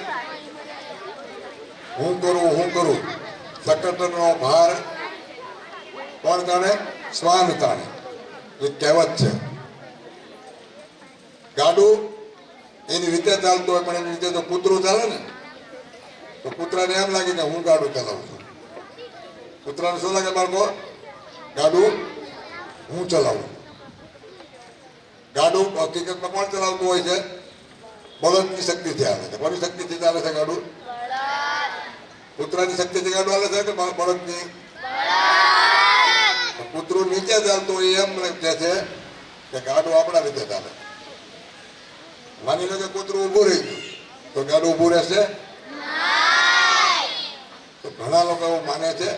Speaker 2: હું કરું સકટનો ભાર કોણ તાણે? શ્વાન તાણે. એ કહેવત છે. ગાડું એની રીતે ચાલતું હોય પણ એની રીતે તો કૂતરું ચાલે ને, તો કૂતરાને એમ લાગે કે હું ગાડું ચલાવું છું. કૂતરાને શું લાગે બાળકો? ગાડું હું ચલાવું. ગાડું હકીકતમાં કોણ ચલાવતું હોય છે? બળદની શક્તિથી આવે છે. કોની શક્તિથી ચાલે છે ગાડું? કૂતરાની શક્તિથી ગાડું હાલે છે કે બળદની? કૂતરું નીચે ચાલતું હોય એમ કહે છે કે ગાડું આપણા રીતે ચાલે. માની લો કે કૂતરું ઊભું રહી ગયું તો ગાડું ઊભું રહેશે? તો ઘણા લોકો એવું માને છે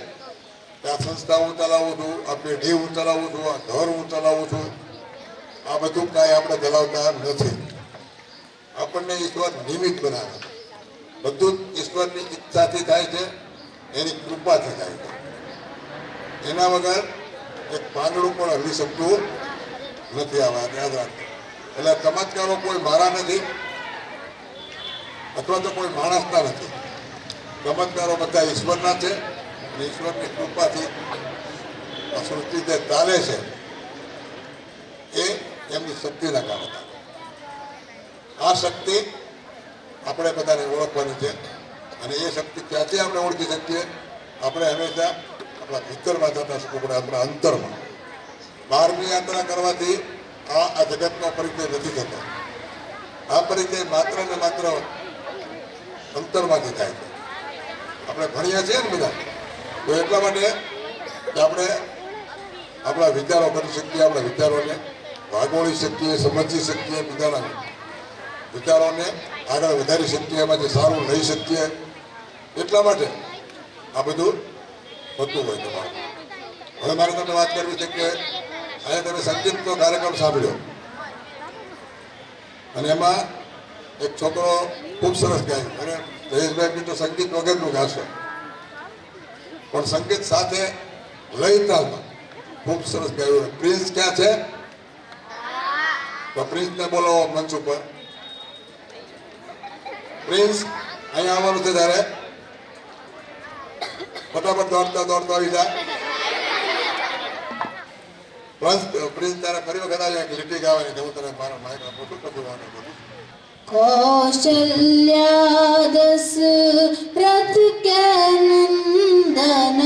Speaker 2: કે આ સંસ્થા હું ચલાવું છું, આ પેઢી હું ચલાવું છું, આ ઘર હું ચલાવું છું. આ બધું કાંઈ આપણે ચલાવતા નથી. આપણને ઈશ્વર નિમિત્ત બનાવે. બધું જ ઈશ્વરની ઈચ્છાથી થાય છે, એની કૃપાથી થાય છે. એના વગર એક પાંદડું પણ હલી શકતું નથી. આ વાત યાદ રાખજો. એટલે ચમત્કારો કોઈ મારા નથી અથવા તો કોઈ માણસના નથી. ચમત્કારો બધા ઈશ્વરના છે અને ઈશ્વરની કૃપાથી આ સૃષ્ટિ જે ચાલે છે એ એમની શક્તિના કારણે ચાલે. આ શક્તિ આપણે બધાને ઓળખવાની છે. અને એ શક્તિ ક્યાંથી આપણે ઓળખી શકીએ? આપણે હંમેશા આપણા ભીતરમાં થતા શીખવું પડે, આપણા અંતરમાં. બહારની યાત્રા કરવાથી આ જગતનો પરિચય નથી થતો. આ પરિચય માત્ર ને માત્ર અંતરમાંથી થાય છે. આપણે ભણીએ છીએ ને બધા, તો એટલા માટે કે આપણે આપણા વિચારો કરી શકીએ, આપણા વિચારોને વાગોળી શકીએ, સમજી શકીએ, બીજાના વિચારોને આગળ વધારી શકીએ, એમાંથી સારું લઈ શકીએ. એટલા માટે આ બધું થતું હોય તમારું. હવે મારે તમને વાત કરવી છે કે અહીંયા તમે સંગીતનો કાર્યક્રમ સાંભળ્યો અને એમાં એક છોકરો ખૂબ સરસ ગાય અને જયેશભાઈ તો સંગીત વગરનું ગાશે, પણ સંગીત સાથે લઈ તાલમાં ખૂબ સરસ ગાયું. પ્રિન્સ ક્યાં છે? તો પ્રિન્સને બોલો મંચ ઉપર. પ્રિન્સ અહીંયા આવવાનું છે ત્યારે ફટાફટ દોડતા દોડતા આવી જાય. પ્રિન્સ તારે ફરી વખત આવી એક લીટી ગાવાની છે. હું તને મારા માઇક આપું છું, પછી વાત કરું.
Speaker 3: कौशल्या दशरथ के नंदन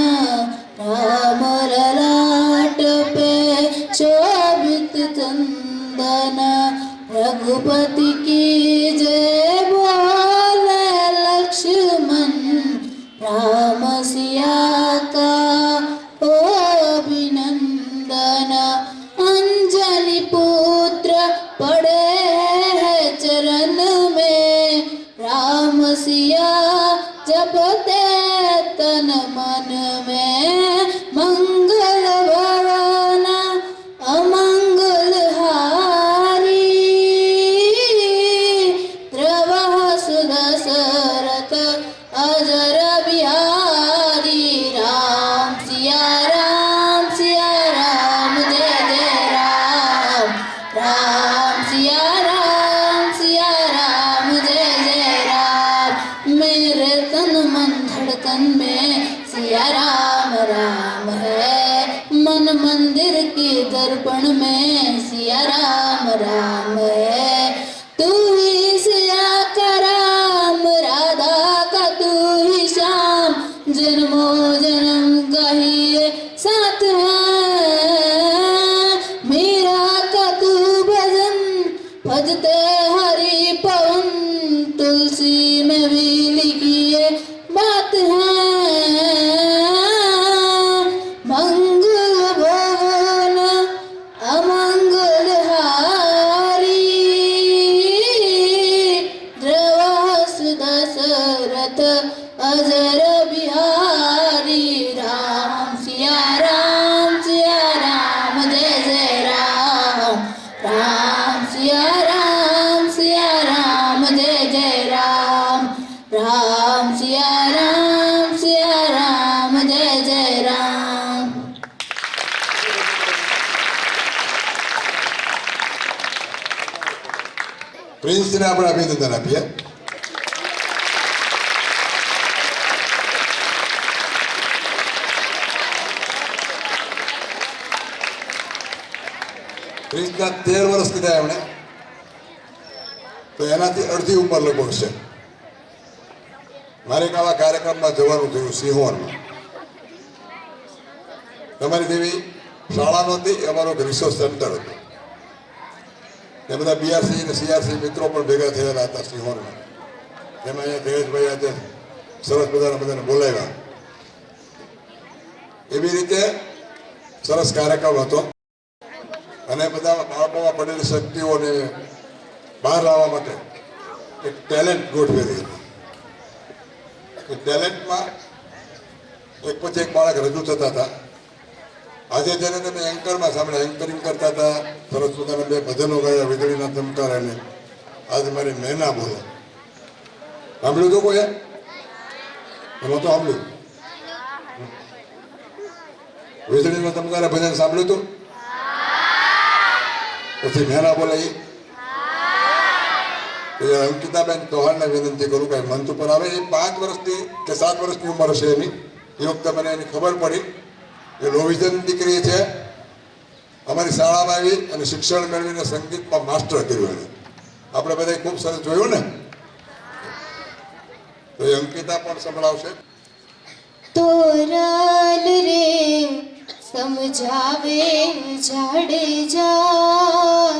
Speaker 3: राम ललाट पे शोभित चंदन रघुपति की जय बोले लक्ष्मण राम सिया का अभिनंदन अंजलि पुत्र पड़े चरण में राम सिया जपते तन मन में मंगल भवन अमंगल हारी द्रवः सुदशरथ अजर बिहारी राम सिया राम जय जय राम राम सिया राम जय जय राम मेरे तन मन धड़कन में सिया राम राम है मन मंदिर के दर्पण में सिया राम है तू ही सिया का राम राधा का तू ही श्याम जन्मों जन्म का ही ये साथ है मीरा का तू भजन भजते हरि पवन तुलसी में भी लिखी ये बात है मंगल भवन अमंगल हारी द्रवः सुदशरथ अजर बिहारी राम सिया राम जय जय राम राम सिया राम जय जय राम राम सिया राम जय जय राम
Speaker 2: પ્રિન્સને આપણે અભિનંદન આપીએ. પ્રિન્સના 13 વર્ષ કીધા એમણે, તો એનાથી અડધી ઉંમર લગભગ છે. મારે એક આવા કાર્યક્રમમાં જવાનું થયું સિંહોરમાં. તમારી જેવી શાળા નહોતી, અમારો રિસોર્સ સેન્ટર હતું. એ બધા બીઆરસી અને સીઆરસી મિત્રો પણ ભેગા થયેલા હતા સિંહોરમાં. એમાં અહીંયા જયેશભાઈ આજે સરસ બધાને બોલાવ્યા. એવી રીતે સરસ કાર્યક્રમ હતો અને બધા બાળકોમાં પડેલી શક્તિઓને બહાર લાવવા માટે એક ટેલેન્ટ ગોઠવેલી હતી. એ ટેલેન્ટમાં એક પછી એક બાળક રજૂ થતા હતા. આજે જેને તમે એન્કરમાં સાંભળે એન્કરિંગ કરતા હતા, સરસ મજાના 2 ભજનો ગાયા વીજળીના ચમકારાને. આજે મારી નૈના બોલે સાંભળ્યું તો કોઈ એમાં તો સાંભળ્યું વીજળીના ચમકારા ભજન સાંભળ્યું હતું. પછી નૈના બોલે અંકિતાબેન ચૌહાણને વિનંતી કરું કે મંચ ઉપર આવે. એ 5 વર્ષની કે 7 વર્ષની ઉંમર હશે એની. એ વખતે મને એની ખબર પડી એ લોવિઝન દીકરી છે. અમારી શાળામાં આવી અને શિક્ષણ મેળવીને સંગીતમાં માસ્ટર કર્યું એને. આપણે બધા ખૂબ સરસ જોયું ને. તો એ અંકિતા પણ સંભળાવશે.
Speaker 3: તોરલ રે સમજાવે જાડેજા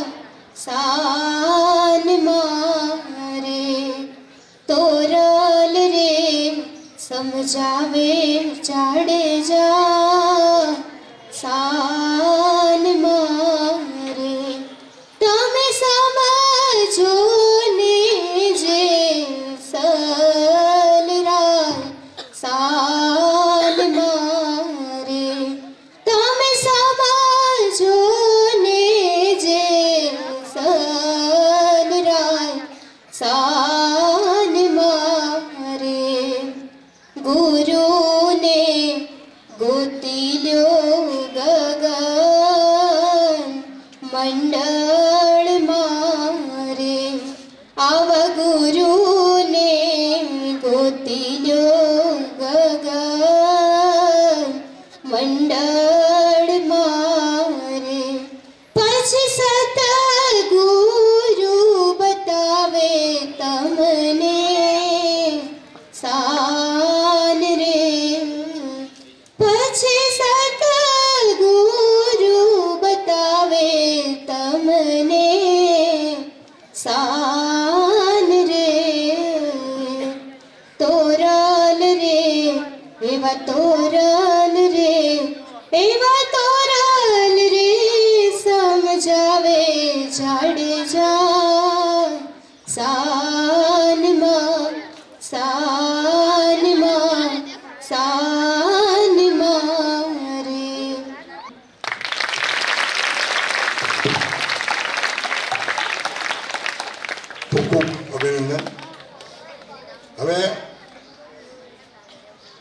Speaker 3: સાન મારે તોરલ રે સમજાવે જાડેજા સાન મારે તમે સમજો ને જે સલરાય સાન મારે તમે સમજો ને જે સલરાય સાન મારે ગુરુને ગોતી લ્યો ગગન મંડળ મારે આવા ગુરુને ગોતી લ્યો ગગન મંડળ મારે પછી સતગુરુ બતાવે તમને સાન રે પછી સતગુરુ બતાવે તમને સાન રે તોરલ રે એવા તોરલ રે એવા તોરલ રે સમજાવે જાડેજા સાનમાં સાનમાં સાનમાં રે
Speaker 2: ખૂબ ખૂબ અભિનંદન. હવે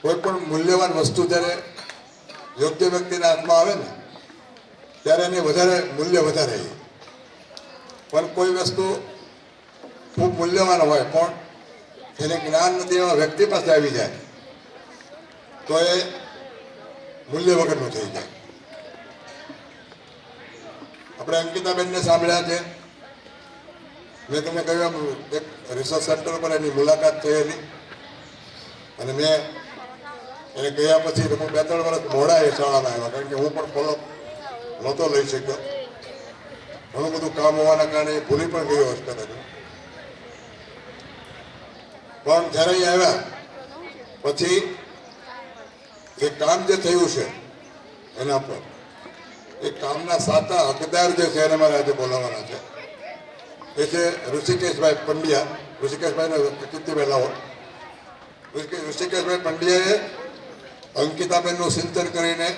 Speaker 2: કોઈ પણ મૂલ્યવાન વસ્તુ જ્યારે યોગ્ય વ્યક્તિના હાથમાં આવે ને ત્યારે એને વધારે મૂલ્ય વધારે છે. પણ કોઈ વસ્તુ ખૂબ મૂલ્યવાન હોય પણ જેને જ્ઞાન નથી એવા વ્યક્તિ પાસે આવી જાય તો એ મૂલ્ય વગરનું થઈ જાય. આપણે અંકિતાબેનને સાંભળ્યા છે. મેં તમને કહ્યું એમ એક રિસર્ચ સેન્ટર પર એની મુલાકાત થયેલી અને મેં એને ગયા પછી હું 2-3 વર્ષ મોડા એ શાળામાં આવ્યા, કારણ કે હું પણ ફોલો નહોતો લઈ શક્યો. ઘણું બધું કામ હોવાના કારણે એ ભૂલી પણ ગયો હશે કદાચ. પણ જ્યારે અહીં આવ્યા પછી જે કામ જે થયું છે એના પર એ કામના સાચા હકદાર જે છે એને મારે આજે બોલાવવાના છે. એ છે ઋષિકેશભાઈ પંડ્યા. ઋષિકેશભાઈને કીર્તિભાઈ લાવો. ઋષિકેશભાઈ પંડ્યાએ અંકિતાબેનનું સિંચન કરીને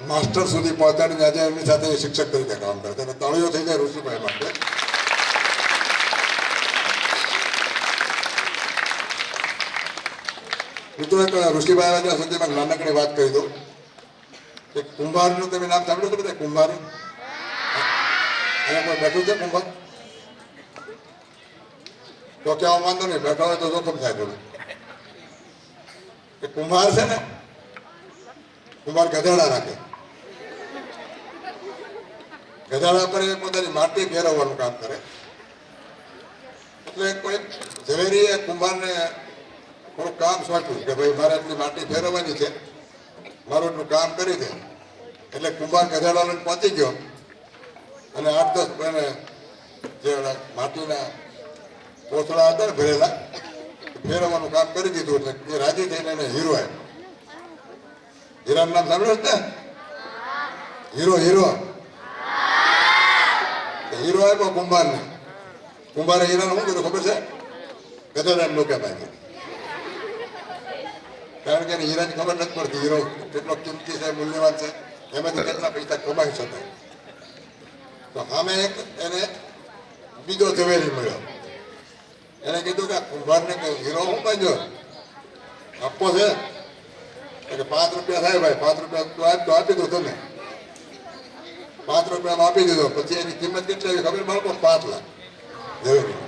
Speaker 2: માસ્ટર સુધી પહોંચાડીને આજે એમની સાથે શિક્ષક તરીકે કામ કરે છે. અને તાળીઓ થઈ જાય ઋષિભાઈ માટે. મિત્રો એક ઋષિભાઈ આવ્યા ત્યાં સુધીમાં નાનકડી વાત કહી દઉં કે કુંભારનું તમે નામ સાંભળ્યું છે બધા? કુંભાર અહીંયા કોઈ બેઠું છે કુંભાર? તો કહેવા વાંધો નહીં, બેઠા હોય તો જોખમ થાય થોડું. એ કુંભાર છે ને, કુંભાર ગધેડા રાખે. ગધેડા પર એ પોતાની માટી ફેરવવાનું કામ કરે. એટલે કોઈ ઝવેરીએ કુંભારને થોડું કામ સોંપ્યું કે ભાઈ મારે એટલી માટી ફેરવવાની છે, મારું એટલું કામ કરી દે. એટલે કુંભાર ગધેડા લઈને પહોંચી ગયો અને 8-10 જે માટીના કોથળા હતા ને ભરેલા, ફેરવવાનું કામ કરી દીધું. એટલે એ રાજી થઈને એને હીરો આવ્યો. હીરાનું નામ સાંભળ્યું છે ને? હીરો હીરો હીરો આપ્યો કુંભારને. કુંભારે હીરાનું શું કર્યું ખબર છે? ગધેડાને લોકે ભાઈ. કારણ કે એને હીરાની ખબર નથી પડતી હીરો કેટલો કિંમતી છે, મૂલ્યવાન છે, એમાંથી કેટલા પૈસા કમાઈ શકાય. તો સામે એક એને બીજો ઝવેરી મળ્યો. એને કીધું કે કુંભારને કે હીરો શું પાડ્યો આપવો છે? કે 5 રૂપિયા થાય ભાઈ, 5 રૂપિયા તું આપ તો આપી દો તમે. 5 રૂપિયામાં આપી દીધો. પછી એની કિંમત કેટલી આવી ખબર બાળકો? 5 લાખ ઝવેરી.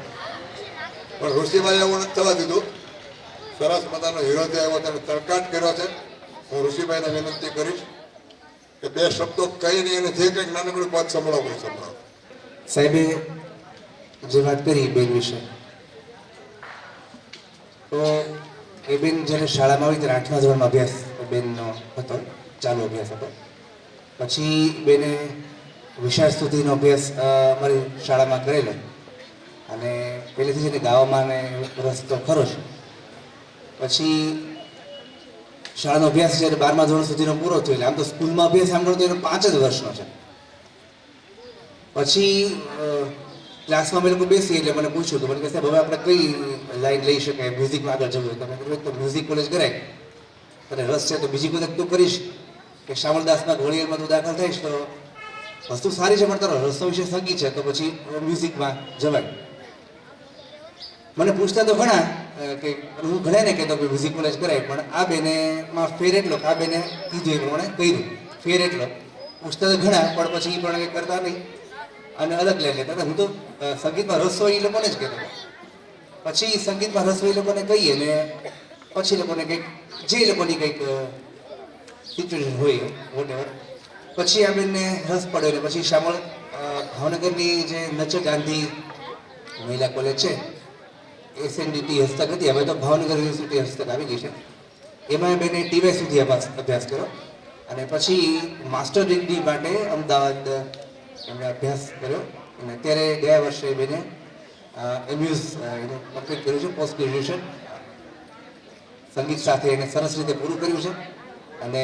Speaker 2: પણ ઋષિભાઈ એવું નથી થવા દીધું. સરસ મજાનો હીરો જે આવ્યો તેને તડકાટ કર્યો છે. હું ઋષિભાઈને વિનંતી કરીશ કે 2 શબ્દો કહીને એને જે કંઈક નાનકડું પદ સંભળાવું સંભળાવો.
Speaker 4: સાહેબે જે વાત કરી બેન વિશે, તો એ બેન જ્યારે શાળામાં આવી ત્યારે 8મા ધોરણનો અભ્યાસ બેનનો હતો, ચાલુ અભ્યાસ હતો. પછી બેને વિશાળ સ્તુતિનો અભ્યાસ અમારી શાળામાં કરેલો અને પહેલેથી છે ને ગાવામાં ને રસ તો ખરો જ. પછી શાળાનો અભ્યાસ જ્યારે 12મા ધોરણ સુધીનો પૂરો થયો એટલે આમ તો સ્કૂલમાં અભ્યાસ આમ ગણો તો એનો 5 જ વર્ષનો છે. પછી ક્લાસમાં અમે લોકો બેસીએ એટલે મને પૂછ્યું તો મને કહે સાહેબ હવે આપણે કઈ લાઈન લઈ શકાય મ્યુઝિકમાં આગળ જવું હોય તો મેં કીધું તો મ્યુઝિક કોલેજ કરાય અને રસ છે તો બીજી કોલેજ તું કરીશ કે શામળદાસના ઘોડિયારમાં તું દાખલ થઈશ તો વસ્તુ સારી છે પણ તારો રસ્તો વિશે સંગીત છે તો પછી મ્યુઝિકમાં જવાય. મને પૂછતા તો ઘણા કે હું ઘણાને કહેતો કે મ્યુઝિક કોલેજ કરાય પણ આ બેને માં ફેર એટલો આ બેને કીધું એ પ્રમાણે કર્યું ફેર એટલો પૂછતા તો ઘણા પણ પછી એ પણ કંઈ કરતા નહીં અને અલગ લઈ લેતા. હું તો સંગીતમાં રસ હોય એ લોકોને જ કહેતો. પછી સંગીતમાં રસ હોય એ લોકોને કહીએ ને પછી લોકોને કંઈક જે લોકોની કંઈક સિચ્યુએશન હોય વોટ એવર પછી આ બેનને રસ પડ્યો ને પછી શામળ ભાવનગરની જે નચ ગાંધી મહિલા કોલેજ છે SNDT હસ્તક હતી હવે તો ભાવનગર યુનિવર્સિટી હસ્તક આવી ગઈ છે એમાં બેને TY સુધી અભ્યાસ કર્યો અને પછી માસ્ટર ડિગ્રી માટે અમદાવાદ એમણે અભ્યાસ કર્યો અને અત્યારે ગયા વર્ષે બેને MUs એનું કમ્પ્લીટ કર્યું છે પોસ્ટ ગ્રેજ્યુએશન સંગીત સાથે એને સરસ રીતે પૂરું કર્યું છે અને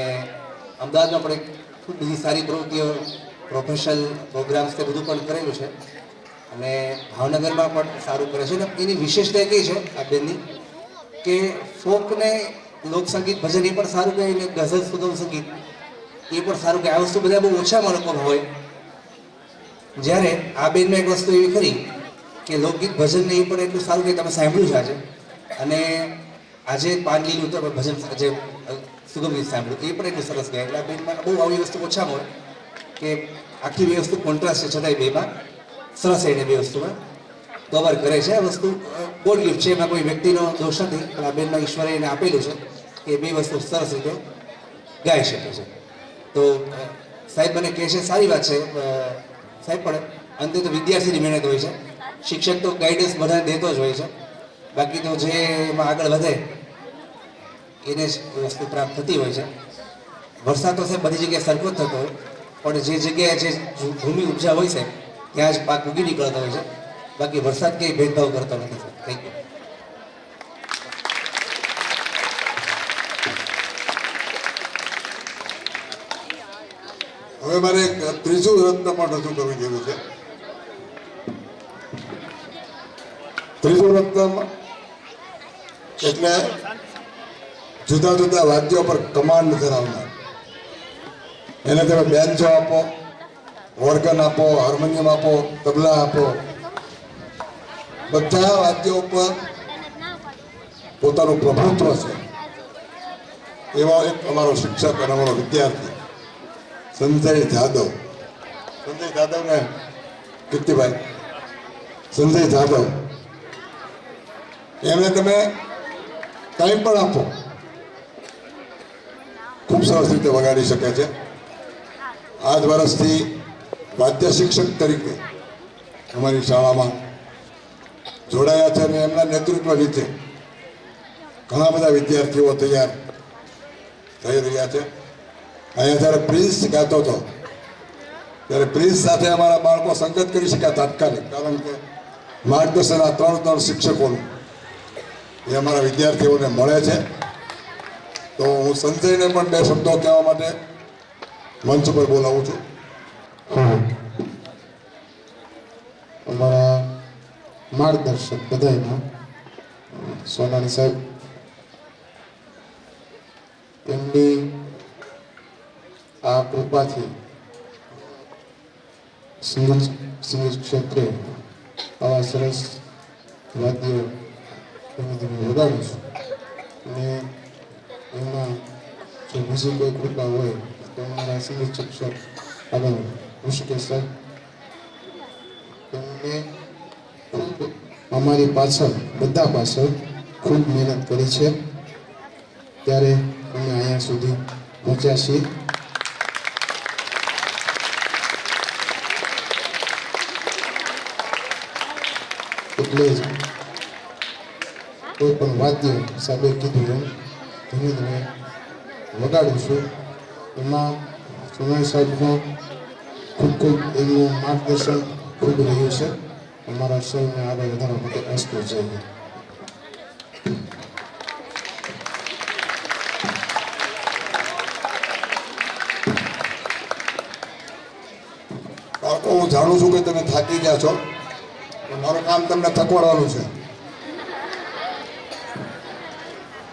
Speaker 4: અમદાવાદમાં પણ એક ખૂબ બધી સારી પ્રવૃત્તિઓ પ્રોફેશનલ પ્રોગ્રામ્સ તે બધું પણ કરેલું છે અને ભાવનગરમાં પણ સારું કરે છે. અને એની વિશેષતા એ કઈ છે આ બેનની કે ફોકને લોકસંગીત ભજન એ પણ સારું કહે ને ગઝલ સુગમ સંગીત એ પણ સારું કહે. આ વસ્તુ બધા બહુ ઓછામાં લોકો હોય જ્યારે આ બેનમાં એક વસ્તુ એવી ખરી કે લોકગીત ભજનને એ પણ એટલું સારું કે તમે સાંભળ્યું છે આજે અને આજે પાનલીનું તો ભજન જે સુગમ ગીત સાંભળ્યું એ પણ એટલું સરસ ગયા એટલે આ બેનમાં બહુ આવી વસ્તુ ઓછામાં હોય કે આખી બે વસ્તુ કોન્ટ્રાસ્ટ છે છતાંય બેમાં સરસ એને બે વસ્તુમાં કવર કરે છે. આ વસ્તુ ગોડ ગિફ્ટ છે એમાં કોઈ વ્યક્તિનો દોષ નથી પણ આ બેનમાં ઈશ્વરે એને આપેલું છે કે બે વસ્તુ સરસ રીતે ગાઈ શકે છે. તો સાહેબ મને કહે છે સારી વાત છે સાહેબ પણ અંતે તો વિદ્યાર્થીની મહેનત હોય છે. શિક્ષક તો ગાઈડન્સ બધાને દેતો જ હોય છે બાકી તો જે એમાં આગળ વધે એને જ વસ્તુ પ્રાપ્ત થતી હોય છે. વરસાદ તો સાહેબ બધી જગ્યાએ સરખો જ થતો હોય પણ જે જગ્યાએ જે ભૂમિ ઉપજા હોય છે ત્યાં જ પાક ઉગી નીકળતો હોય છે બાકી વરસાદ કંઈ ભેદભાવ કરતો નથી સર. Thank you.
Speaker 2: હવે મારે એક ત્રીજું રત્ન પણ રજૂ કરવી જેવું છે. ત્રીજું રત્ન એટલે જુદા જુદા વાદ્યો પર કમાન્ડ ધરાવનાર. એને તમે બેન્ચો આપો, ઓર્ગન આપો, હાર્મોનિયમ આપો, તબલા આપો, બધા વાદ્યો ઉપર પોતાનું પ્રભુત્વ છે એવા એક અમારો શિક્ષક અને અમારો વિદ્યાર્થી સંજય જાદવ. સંજય જાદવને કીર્તિભાઈ સંજય જાદવ એમને તમે કંઈ પણ આપો ખૂબ સરસ રીતે વગાડી શકે છે. 8 વર્ષથી વાદ્ય શિક્ષક તરીકે અમારી શાળામાં જોડાયા છે અને એમના નેતૃત્વ નીચે ઘણા બધા વિદ્યાર્થીઓ તૈયાર થઈ રહ્યા છે. અહીંયા જ્યારે પ્રિન્સ ગાતો હતો ત્યારે પ્રિન્સ સાથે અમારા બાળકો સંગત કરી શક્યા તાત્કાલિક, કારણ કે માર્ગદર્શન આ 3 શિક્ષકોનું એ અમારા વિદ્યાર્થીઓને મળે છે. તો હું સંજયને પણ 2 શબ્દો કહેવા માટે મંચ પર બોલાવું છું.
Speaker 5: અમારા માર્ગદર્શક બધાયના સોનાણી સાહેબ, તેમની આ કૃપાથી સંગીત ક્ષેત્રે આવા સરસ વાદ્યો ધીમે ધીમે વગાડું છું અને એમાં જો બીજી કોઈ કૃપા હોય તો અમારા સંગીત શિક્ષક આગળ ઋષિકેશ સાહેબ, તેમને ખૂબ અમારી પાછળ બધા પાછળ ખૂબ મહેનત કરી છે ત્યારે અમે અહીંયા સુધી પહોંચ્યા છીએ. એટલે જ કોઈ પણ વાદ્ય સાહેબે કીધું એમ ધીમે ધીમે વગાડું છું. એમાં સોનાણી સાહેબનું ખૂબ એમનું માર્ગદર્શન ખૂબ રહ્યું છે અમારા સૌને આગળ વધારવા માટે અસ્તુ છે.
Speaker 2: બાળકો, હું જાણું છું કે તમે થાકી ગયા છો, પણ મારું કામ તમને થકવાડવાનું છે.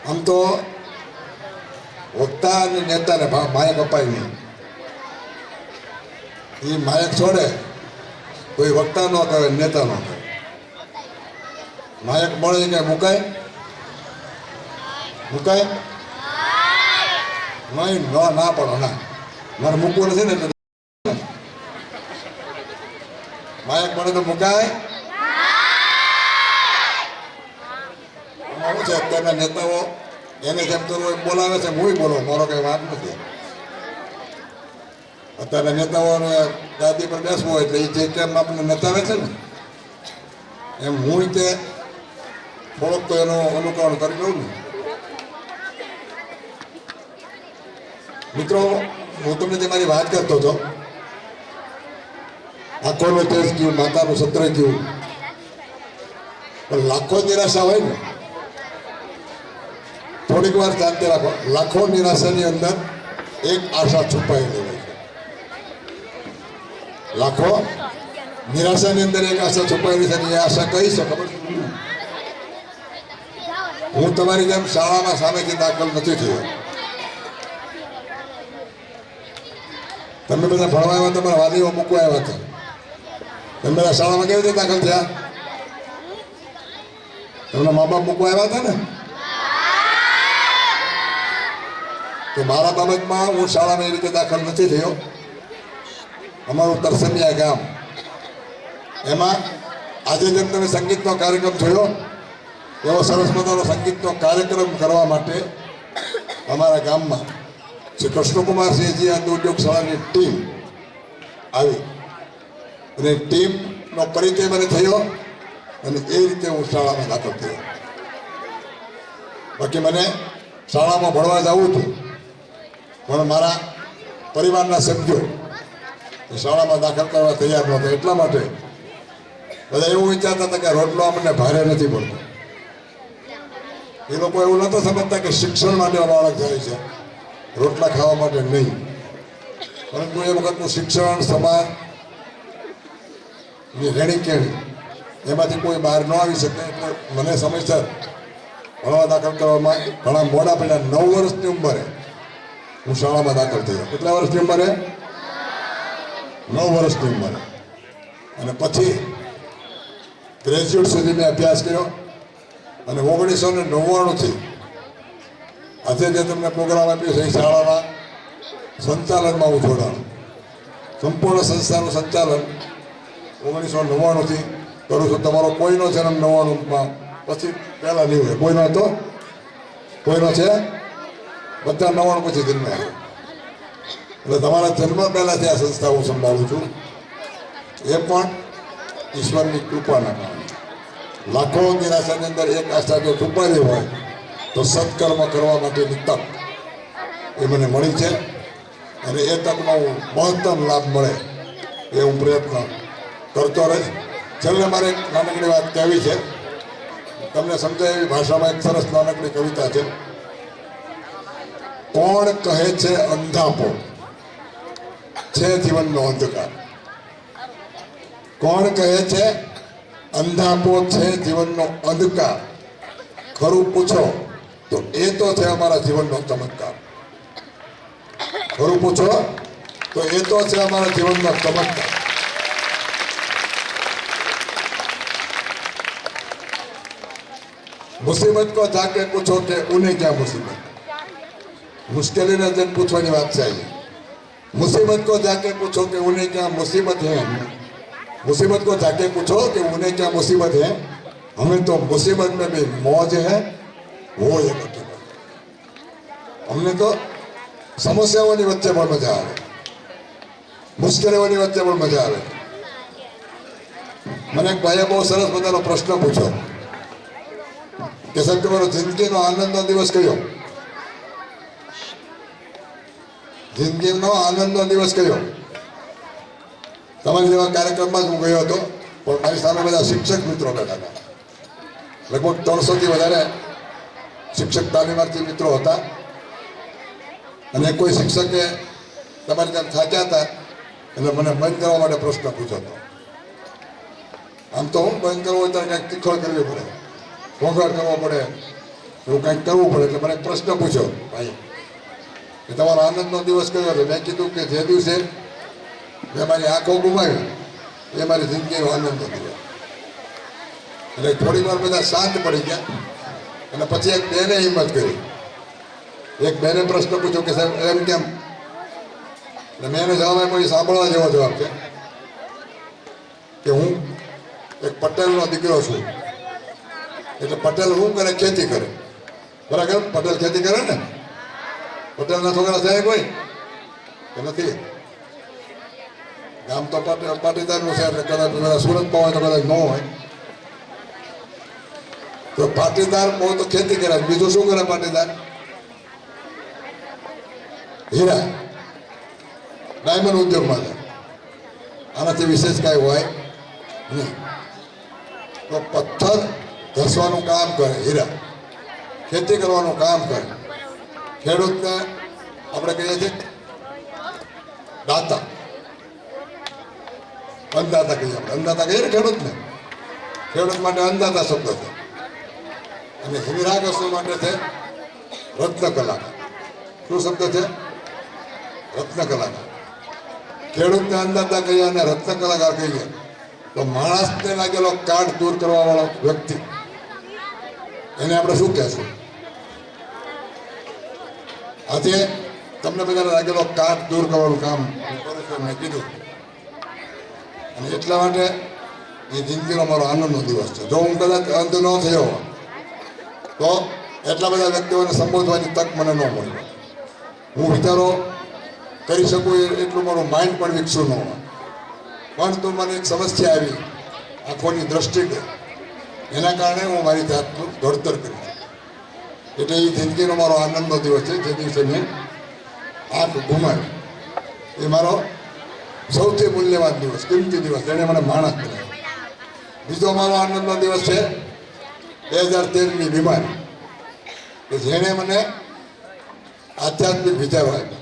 Speaker 2: આમ તો વક્તા અને નેતાને માયક અપાય નહીં. એ માયક છોડે તો એ વક્તા ન કરે, નેતા ન કરે. માયક મળે કે મુકાય નહીં, ના પડો ના, મારે મૂકવું નથી ને એટલે માયક મળે તો મુકાય. આવું છે અત્યારના નેતાઓ એને જેમ કરવું એમ બોલાવે છે, હું બોલો, મારો કઈ વાત નથી. અત્યારના નેતાઓને ગાદી પર બેસવું હોય એટલે એ જે કેમ આપણને નચાવે છે ને એમ હું તે થોડોક તો એનું અનુકરણ કરી લઉં ને. મિત્રો, હું તમને જે મારી વાત કરતો હતો, આંખોનો તેજ ગયું, માતાનું સત્ર ગયું, પણ લાખો નિરાશા હોય ને, થોડીક વાર શાંતિ રાખો. લાખો નિરાશાની અંદર એક આશા છુપાયેલી હોય છે. લાખો નિરાશાની અંદર એક આશા છુપાયેલી છે. એ આશા કઈ છે ખબર છે? હું તમારી જેમ શાળામાં સામેથી દાખલ નથી થયો. તમે બધા ભણવા આવ્યા, તમારા વાલીઓ મૂકવા આવ્યા હતા. તમે બધા શાળામાં કેવી રીતે દાખલ થયા? તમને મા બાપ મૂકવા આવ્યા હતા ને? તો મારા બાબતમાં હું શાળામાં એ રીતે દાખલ નથી થયો. અમારું તરસમિયા ગામ, એમાં આજે જેમ તમે સંગીતનો કાર્યક્રમ જોયો એવો સરસ મજાનો સંગીતનો કાર્યક્રમ કરવા માટે અમારા ગામમાં શ્રી કૃષ્ણકુમારસિંહજી અંધ ઉદ્યોગ શાળાની ટીમ આવી અને ટીમનો પરિચય મને થયો અને એ રીતે હું શાળામાં દાખલ થયો. બાકી મને શાળામાં ભણવા જવું હતું, પણ મારા પરિવારના સભ્યો શાળામાં દાખલ કરવા તૈયાર નહોતા. એટલા માટે બધા એવું વિચારતા હતા કે રોટલો આપણને ભારે નથી પડતો. એ લોકો એવું નહોતા સમજતા કે શિક્ષણ માટે બાળક જાય છે, રોટલા ખાવા માટે નહીં. પરંતુ એ વખતનું શિક્ષણ, સમાજની રેણી કેણી એમાંથી કોઈ બહાર ન આવી શકે. એટલે મને સમયસર ભણવા દાખલ કરવામાં ઘણા મોડા પડ્યા. 9 વર્ષની ઉંમરે હું શાળામાં દાખલ થયો. કેટલા વર્ષની ઉંમરે? 9 વર્ષની ઉંમરે. અને પછી ગ્રેજ્યુએટ સુધી મેં અભ્યાસ કર્યો અને 1999થી આજે જે તમને પ્રોગ્રામ આપ્યો છે એ શાળાના સંચાલનમાં હું જોડાણું. સંપૂર્ણ સંસ્થાનું સંચાલન 1999થી કરું છું. તમારો કોઈનો જન્મ 99માં પછી પહેલાં નહીં હોય. કોઈનો હતો? કોઈનો છે? બધા 99 પછી જન્મ્યા. એટલે તમારા જન્મ પહેલાંથી આ સંસ્થા હું સંભાળું છું. એ પણ ઈશ્વરની કૃપાના કારણે. લાખો નિરાશાની અંદર એક આશા જો છુપાયેલી હોય તો સત્કર્મ કરવા માટેની તક એ મને મળી છે અને એ તકનો હું મહત્તમ લાભ મળે એ હું પ્રયત્ન કરતો રહીશ. છેલ્લે મારે એક નાનકડી વાત કહેવી છે. તમને સમજાય એવી ભાષામાં એક સરસ નાનકડી કવિતા છે. કોણ કહે છે અંધાપો છે જીવનનો અંધકાર? કોણ કહે છે અંધાપો છે જીવનનો અંધકાર? ખરું પૂછો તો એ તો છે અમારા જીવનનો ચમત્કાર. ખરું પૂછો તો એ તો છે અમારા જીવનનો ચમત્કાર. मुसीबत को जाके पूछो कि उन्हें क्या मुसीबत. मुश्किल ने जन पूछવાની વાત છે. मुसीबत को जाके पूछो कि उन्हें क्या मुसीबत है. मुसीबत को जाके पूछो कि उन्हें क्या मुसीबत है. हमें तो मुसीबत में भी मौज है, वो ये हकीकत. हमने तो समस्याओं वच्चे પણ મજા આવે, મુશ્કેલીઓની વચ્ચે પણ મજા આવે. મને એક ભાઈએ બહુ સરસ મજાનો પ્રશ્ન પૂછ્યો કે સાહેબ તમારો જિંદગીનો આનંદનો દિવસ કયો? જિંદગીનો આનંદનો દિવસ કયો? તમારી જેવા કાર્યક્રમમાં જ હું ગયો હતો, પણ મારી સામે બધા શિક્ષક મિત્રો બેઠા હતા. લગભગ 300થી વધારે શિક્ષક તાલીમાર્થી મિત્રો હતા. અને કોઈ શિક્ષકે તમારી જેમ થાક્યા હતા એટલે મને બંધ કરવા માટે પ્રશ્ન પૂછ્યો હતો. આમ તો હું બંધ કરવો હોય ત્યારે કંઈક તીખળ કરવી પડે, ઘોંઘાટ કરવો પડે, એવું કંઈક કરવું પડે. એટલે મને પ્રશ્ન પૂછ્યો, ભાઈ કે તમારો આનંદનો દિવસ કયો છે? મેં કીધું કે જે દિવસે મેં મારી આંખો ગુમાવી એ મારી જિંદગીનો આનંદનો દિવસ. એટલે થોડી વાર બધા શાંત પડી ગયા. અને પછી એક બેને હિંમત કરી. એક બેને પ્રશ્ન પૂછ્યો કે સાહેબ એમ કેમ? એટલે મેં એનો જવાબ આપ્યો, સાંભળવા જેવો જવાબ છે કે હું એક પટેલનો દીકરો છું. એટલે પટેલ શું કરે? ખેતી કરે. બરાબર? પટેલ ખેતી કરે ને? પટેલના છોકરા છે કોઈ કે નથી? ગામ તો પાટીદારનું છે, એટલે કદાચ સુરતમાં હોય તો કદાચ ન હોય. તો પાટીદાર બહુ તો ખેતી કરે. બીજું શું કરે પાટીદાર? હીરા ડાયમંડ ઉદ્યોગમાં છે. આનાથી વિશેષ કાંઈ હોય નહીં. તો પથ્થર ઘસવાનું કામ કરે હીરા, ખેતી કરવાનું કામ કરે. ખેડૂતને આપણે કહીએ છીએ દાતા, અન્નદાતા કહીએ આપણે. અન્નદાતા કહીએ ને ખેડૂતને. ખેડૂત માટે અન્નદાતા શબ્દ છે. અને હીરા ઘસવા માટે છે રત્ન કલાકાર. શું શબ્દ છે? રત્ન કલાકાર. ખેડૂતને અન્નદાતા કહીએ અને રત્ન કલાકાર કહીએ તો માણસને લાગેલો કાટ દૂર કરવા વાળો વ્યક્તિ, એને આપણે શું કહેશું? આજે તમને બધાને લાગેલો કાટ દૂર કરવાનું કામ મેં કીધું. અને એટલા માટે એ જિંદગીનો મારો આનંદનો દિવસ છે. જો હું કદાચ અંત ન થયો તો એટલા બધા વ્યક્તિઓને સંબોધવાની તક મને ન મળી. હું વિચારો કરી શકું એટલું મારું માઇન્ડ પણ વિકસ્યું ન હોય. પણ તો મને એક સમસ્યા આવી, આંખોની દ્રષ્ટિ ગઈ. એના કારણે હું મારી જાતનું ઘડતર કરી. એટલે એ જિંદગીનો મારો આનંદનો દિવસ છે. જે દિવસે મેં આંખ ગુમાવી એ મારો સૌથી મૂલ્યવાન દિવસ, કિંમતી દિવસ, જેણે મને માણસ બનાવ્યો. બીજો મારો આનંદનો દિવસ છે 2013ની બીમારી, કે જેણે મને આધ્યાત્મિક વિચારો આપ્યા.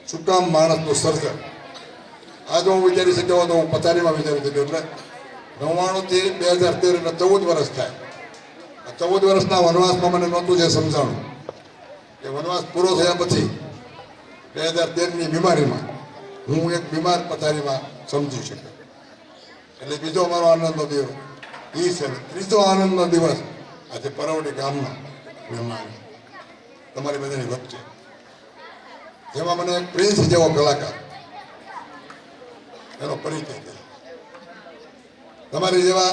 Speaker 2: શું કામ? માણસનું સર્જન. આજે હું વિચારી શક્યો તો હું પથારીમાં વિચારી શક્યો. એટલે 99થી 2013 એટલે 14 વર્ષ થાય. આ 14 વર્ષના વનવાસમાં મને નહોતું જે સમજાણું કે વનવાસ પૂરો થયા પછી 2013ની બીમારીમાં હું એક બીમાર પથારીમાં સમજી શક્યો. એટલે બીજો મારો આનંદનો દિવસ એ છે. ત્રીજો આનંદનો દિવસ આજે પરવડી ગામના મહેમાન તમારી બધાની વચ્ચે, જેમાં મને એક પ્રિન્સ જેવો કલાકાર એનો પરિચય થયો. તમારી જેવા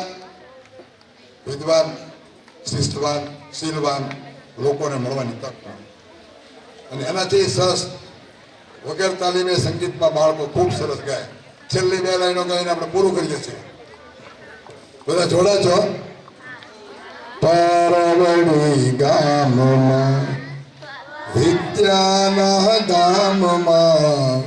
Speaker 2: વિદ્વાન, શિસ્તવાન, શીલવાન લોકોને મળવાની તક મળે. અને એનાથી સરસ વગર તાલીમે સંગીતમાં બાળકો ખૂબ સરસ ગાય. છેલ્લી 2 લાઈનો ગાઈને આપણે પૂરું કરીએ છીએ. બધા જોડા છો? પરવડી ગામમાં વિદ્યાના ધામમાં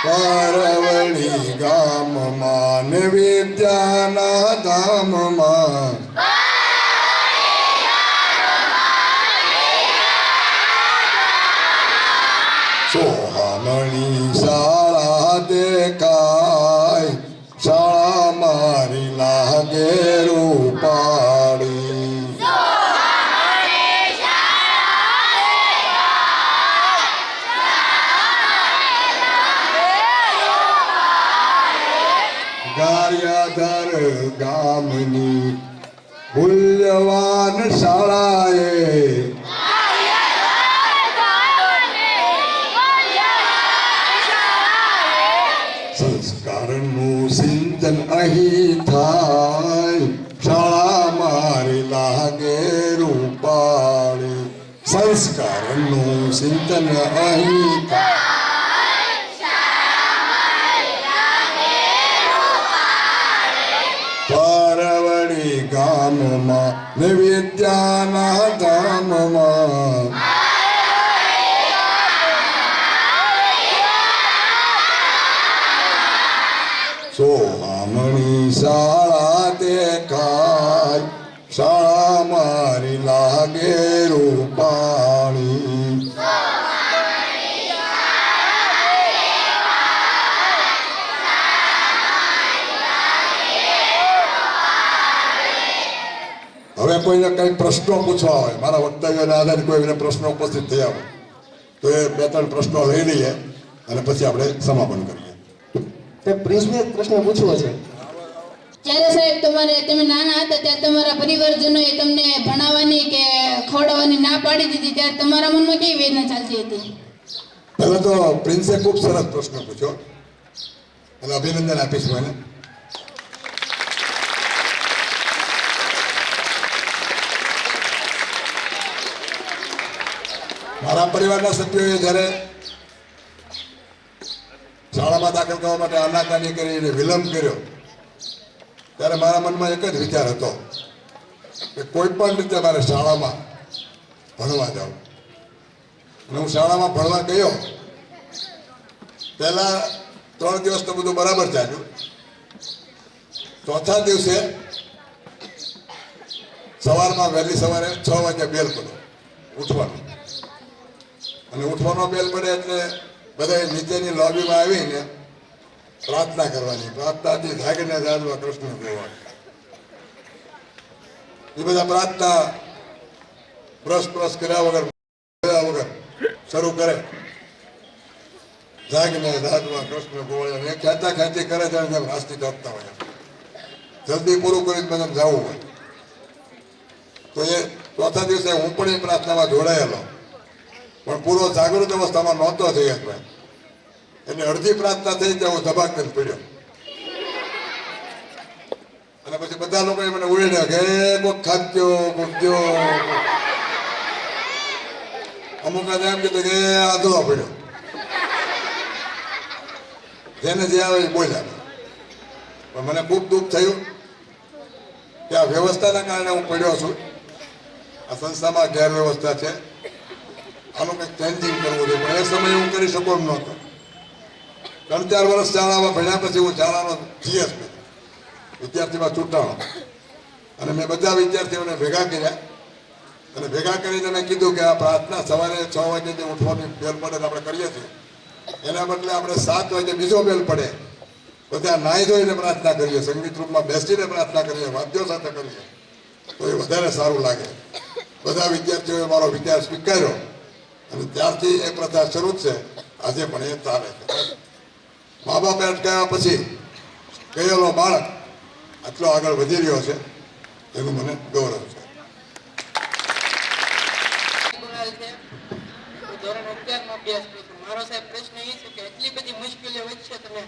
Speaker 2: પરવડી ગામમાં ને વિદ્યાના ધામમાં સોહામણી શાળા દેખાય, શાળા મારી લાગે રૂપાળી. ગારિયાધર ગામની મૂલ્યવાન શાળાએ સંસ્કારનું સિંચન અહીં થાય, શાળા મારી લાગે રૂપાળી. સંસ્કારનું સિંચન અહીં પરવડી ગામમાં ને વિદ્યાના ધામમાં સોહામણી શાળા દેખાય શાળા મારી લાગે રૂપાણી હવે કોઈને કઈ પ્રશ્નો પૂછવા હોય મારા વક્તવ્યના આધારે કોઈને પ્રશ્નો ઉપસ્થિત થયા હોય તો એ 2-3 પ્રશ્નો લઈ લઈએ અને પછી આપણે સમાપન કરીએ.
Speaker 1: તે પ્રિન્સને એક પ્રશ્ન પૂછવો છે.
Speaker 3: જ્યારે સાહેબ તમે નાના હતા ત્યારે તમારા પરિવારજનોએ તમને ભણાવવાની કે ખવડાવવાની ના પાડી દીધી ત્યારે તમારા મનમાં કેવી વેદના ચાલતી હતી?
Speaker 2: પહેલા તો પ્રિન્સે ખૂબ સરસ પ્રશ્ન પૂછ્યો અને અભિનંદન આપીશ મને. મારા પરિવારના સભ્યોએ જ્યારે શાળામાં દાખલ કરવા માટે આનાકાની કરીને વિલંબ કર્યો ત્યારે મારા મનમાં એક જ વિચાર હતો કે કોઈ પણ રીતે મારે શાળામાં ભણવા જાઉં. અને હું શાળામાં ભણવા ગયો. પહેલા 3 દિવસ તો બધું બરાબર ચાલ્યું. ચોથા દિવસે સવારમાં વહેલી સવારે 6 વાગે બેલ પડે ઉઠવાનું. અને ઉઠવાનો બેલ પડે એટલે બધા નીચેની લોબીમાં આવીને પ્રાર્થના કરવાની. પ્રાર્થનાથી જાગીને જાગવા કૃષ્ણ જોવા. એ બધા પ્રાર્થના બ્રશ કર્યા વગર શરૂ કરે. જાગીને જાગવા કૃષ્ણ ગોવાળે એ ખેંચી કરે છે જેમ રાસ્તી ચડતા હોય જલ્દી પૂરું કરીને મને જવું હોય. તો એ ચોથા દિવસે હું પણ એ પ્રાર્થનામાં જોડાયેલો પણ પૂરો જાગૃત અવસ્થામાં નહોતો થઈ શકતો. એટલે અડધી પ્રાર્થના થઈ ત્યાં હું ધબાકન પડ્યો અને પછી બધા લોકોએ મને ઉડ્યા કે કોક ખાદ્યો મૂકજો. અમુક એમ કીધું કે આંધળો પડ્યો. જેને જે આવે એ બોલ્યા. પણ મને ખૂબ દુઃખ થયું કે આ વ્યવસ્થાના કારણે હું પડ્યો છું. આ સંસ્થામાં ગેરવ્યવસ્થા છે. આનું કંઈક ચેન્જિંગ કરવું જોઈએ પણ એ સમયે હું કરી શકું એમ નહોતો. 3-4 વર્ષ શાળામાં ભણ્યા પછી હું શાળાનો GS વિદ્યાર્થીમાં ચૂંટાણો અને મેં બધા વિદ્યાર્થીઓને ભેગા કર્યા અને ભેગા કરીને મેં કીધું કે આ પ્રાર્થના સવારે 6 વાગે જે ઉઠવાની બેલ પડે આપણે કરીએ છીએ એના બદલે આપણે 7 વાગે બીજો બેલ પડે બધા નાહી ધોઈને પ્રાર્થના કરીએ, સંગીત રૂમમાં બેસીને પ્રાર્થના કરીએ, વાદ્યો સાથે કરીએ તો એ વધારે સારું લાગે. બધા વિદ્યાર્થીઓએ મારો વિચાર સ્વીકાર્યો અને ત્યારથી એ પ્રથા શરૂ છે. આજે પણ એ ચાલે છે. મા બાપ અટકાવ્યા પછી ગયેલો બાળક આટલો આગળ વધી રહ્યો છે એનું મને ગૌરવ છે.
Speaker 6: ધોરણ 11માં અભ્યાસ કરું છું. મારો સાહેબ પ્રશ્ન એ છે કે એટલી બધી મુશ્કેલીઓ વચ્ચે તમે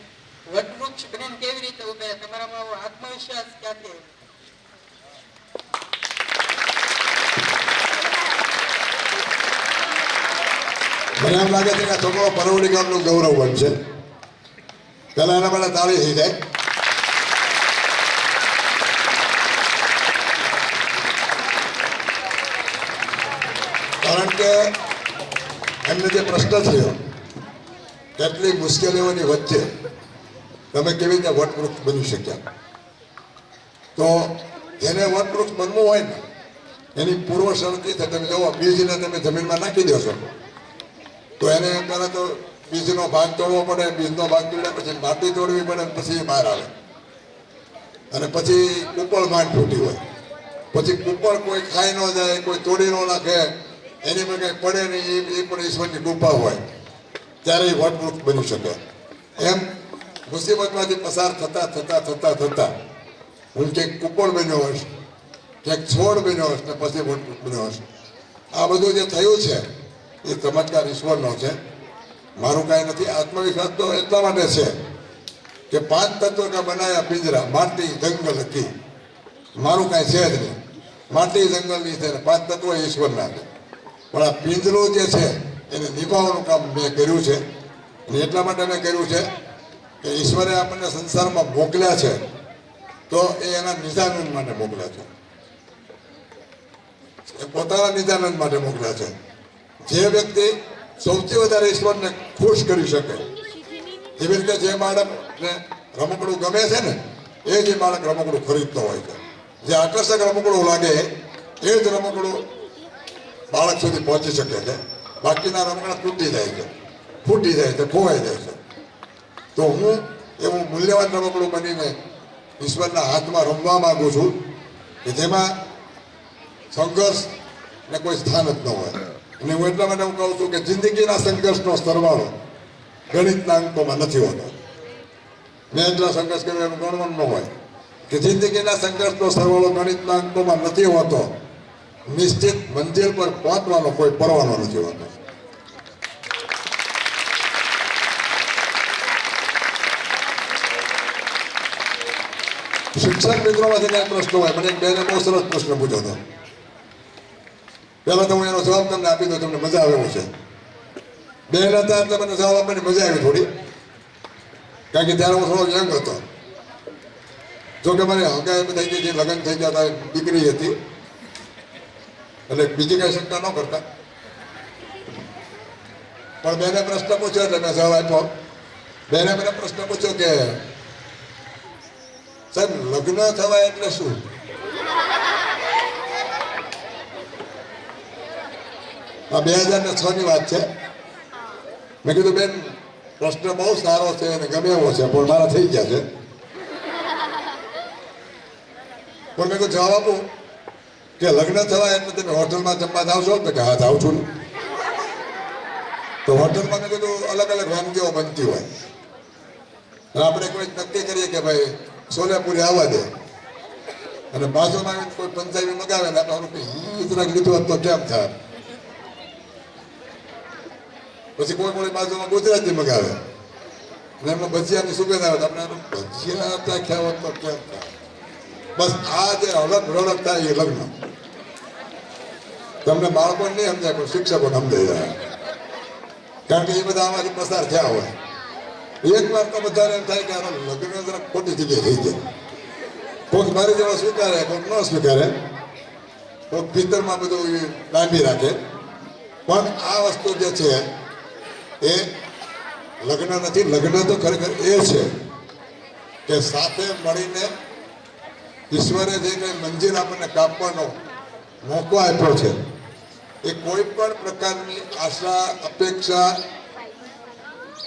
Speaker 6: વટવૃક્ષ બનીને કેવી રીતે ઉભા? તમારામાં આવો આત્મવિશ્વાસ ક્યાંથી?
Speaker 2: મને એમ લાગે છે કે આ છોકરો પરવડી ગામનું ગૌરવ બનશે. પહેલા એના માટે તાળી થઈ જાય. કારણ કે એમને જે પ્રશ્ન થયો કેટલી મુશ્કેલીઓની વચ્ચે તમે કેવી રીતે વટવૃક્ષ બની શક્યા, તો જેને વટવૃક્ષ બનવું હોય ને એની પૂર્વ શરતી છે. તમે જુઓ, બીજને તમે જમીનમાં નાખી દેશો તો એને પહેલાં તો બીજનો ભાગ તોડવો પડે. બીજનો ભાગ તોડ્યા પછી માટી તોડવી પડે, પછી બહાર આવે અને પછી કુપળ માંડ ફૂટી હોય. પછી કુપળ કોઈ ખાઈ ન જાય, કોઈ તોડી ન નાખે, એની પર કંઈ પડે નહીં, એ પણ ઈશ્વરની કૃપા હોય ત્યારે એ વટવૃક્ષ બની શકે. એમ મુસીબતમાંથી પસાર થતા હું ક્યાંક કુપળ બન્યો હોઈશ, ક્યાંક છોડ બન્યો હોઈશ ને પછી વટવૃક્ષ બન્યો હોઈશ. આ બધું જે થયું છે એ ચમત્કાર ઈશ્વરનો છે, મારું કાંઈ નથી. આત્મવિશ્વાસ તો એટલા માટે છે કે 5 તત્વો કા બનાયા પિંજરા, માટી જંગલ હતી. મારું કાંઈ છે જ નહીં. માટી જંગલની છે ને 5 તત્વો ઈશ્વરના છે. પણ આ પિંજરું જે છે એને નિભાવવાનું કામ મેં કર્યું છે. અને એટલા માટે મેં કર્યું છે કે ઈશ્વરે આપણને સંસારમાં મોકલ્યા છે તો એ એના નિજાનંદ માટે મોકલ્યા છે. એ પોતાના નિજાનંદ માટે મોકલ્યા છે. જે વ્યક્તિ સૌથી વધારે ઈશ્વરને ખુશ કરી શકે, એવી રીતે જે બાળકને રમકડું ગમે છે ને એ જ બાળક રમકડું ખરીદતો હોય છે. જે આકર્ષક રમકડું લાગે એ જ રમકડું બાળક સુધી પહોંચી શકે છે. બાકીના રમકડા તૂટી જાય છે, ફૂટી જાય છે, ખોવાઈ જાય છે. તો હું એવું મૂલ્યવાન રમકડું બનીને ઈશ્વરના હાથમાં રમવા માંગુ છું કે જેમાં સંઘર્ષ ને કોઈ સ્થાન જ ન હોય. અને હું એટલા માટે હું કહું છું કે જિંદગીના સંઘર્ષનો સરવાળો ગણિતના અંકોમાં નથી હોતો. મેં એટલા સંઘર્ષ કર્યો એનું ગણવાનું ન હોય કે જિંદગીના સંઘર્ષનો સરવાળો ગણિતના અંકોમાં નથી હોતો. નિશ્ચિત મંજિલ પર પહોંચવાનો કોઈ પરવાનો નથી હોતો. શિક્ષક મિત્રોમાંથી એક પ્રશ્ન હોય. મને એક બેને બહુ સરસ પ્રશ્ન પૂછ્યો હતો. પહેલા તો હું એનો જવાબ તમને આપી દઉં, તમને મજા આવે એવું છે. બેન હતા એટલે મને જવાબ આપવાની મજા આવી થોડી, કારણ કે ત્યારે હું થોડો યંગ હતો. જોકે મારી હગાઈ થઈ ગઈ, લગ્ન થઈ ગયા હતા, દીકરી હતી, એટલે બીજી કઈ શંકા ન કરતા. પણ બેને પ્રશ્ન પૂછ્યો એટલે મેં જવાબ આપ્યો. બેને મને પ્રશ્ન પૂછ્યો કે સાહેબ લગ્ન થવા એટલે શું? આ 2006 ની વાત છે. મેં કીધું બેન પ્રશ્ન બહુ સારો છે અને ગમે એવો છે, પણ મારા થઈ ગયા છે. પણ મેં જવાબ આપું કે લગ્ન થવા એટલે તમે હોટલમાં જમવા જાવ છો? તો કે હા જાઉં છું. તો હોટલમાં મેં કીધું અલગ અલગ વાનગીઓ બનતી હોય, અને આપણે કોઈ નક્કી કરીએ કે ભાઈ સોલેપુરી આવવા દે, અને બાજુમાં આવીને કોઈ પંજાબી મગાવે ને આપણે જરાક લીધું હોત તો કેમ થાય? પછી કોઈ બાજુમાં ગુજરાતી મગાવે અને એમાં ભજીયાની સુગંધ આવે તો આપણે ભજીયા ચાખ્યા હોત તો કેમ થાય? બસ આ જે હળક રળક થાય એ લગ્ન. તમને બાળકો નહીં સમજાય પણ શિક્ષકો સમજાઈ જાય, કારણ કે એ બધા આમાંથી પસાર થયા હોય. એક વાર તો બધાને એમ થાય કે આ લગ્ન જરાક ખોટી જગ્યાએ થઈ જાય. કોઈક મારી જેવા સ્વીકારે, કોઈક ન સ્વીકારે, કોઈક ભીતરમાં બધું દાંભી રાખે. પણ આ વસ્તુ જે છે એ લગ્ન નથી. લગ્ન તો ખરેખર એ છે કે સાથે મળીને ઈશ્વરે જે કંઈ મંજિલ આપણને કાપવાનો મોકો આપ્યો છે એ કોઈ પણ પ્રકારની આશા, અપેક્ષા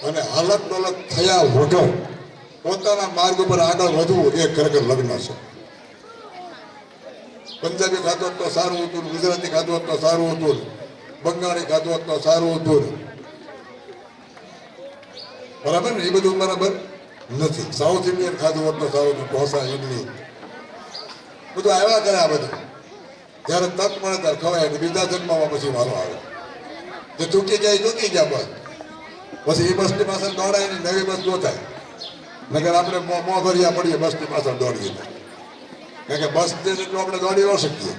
Speaker 2: અને હાલત ડોલત થયા વગર પોતાના માર્ગ ઉપર આગળ વધવું એ ખરેખર લગ્ન છે. પંજાબી ખાધું હોત તો સારું હતું, ગુજરાતી ખાધું હોત તો સારું હતું, બંગાળી ખાધું હોત તો સારું હતું, બરાબર ને? એ બધું બરાબર નથી. સાઉથ ઇન્ડિયન ખાધું હોત તો સારું હતું, ઢોસા, ઇડલી બધું આવ્યા કરે. આ બધું જ્યારે તક મળે ત્યારે ખવાય, બીજા જન્મમાં પછી વારો આવે. જે ચૂકી જાય ચૂકી ગયા, બસ પછી એ બસની પાછળ દોડાય ને નવી બસ ગોતાય. નગર આપણે મોંઘરિયા પડીએ બસની પાછળ દોડીએ, કારણ કે બસ જેટલું આપણે દોડી ન શકીએ.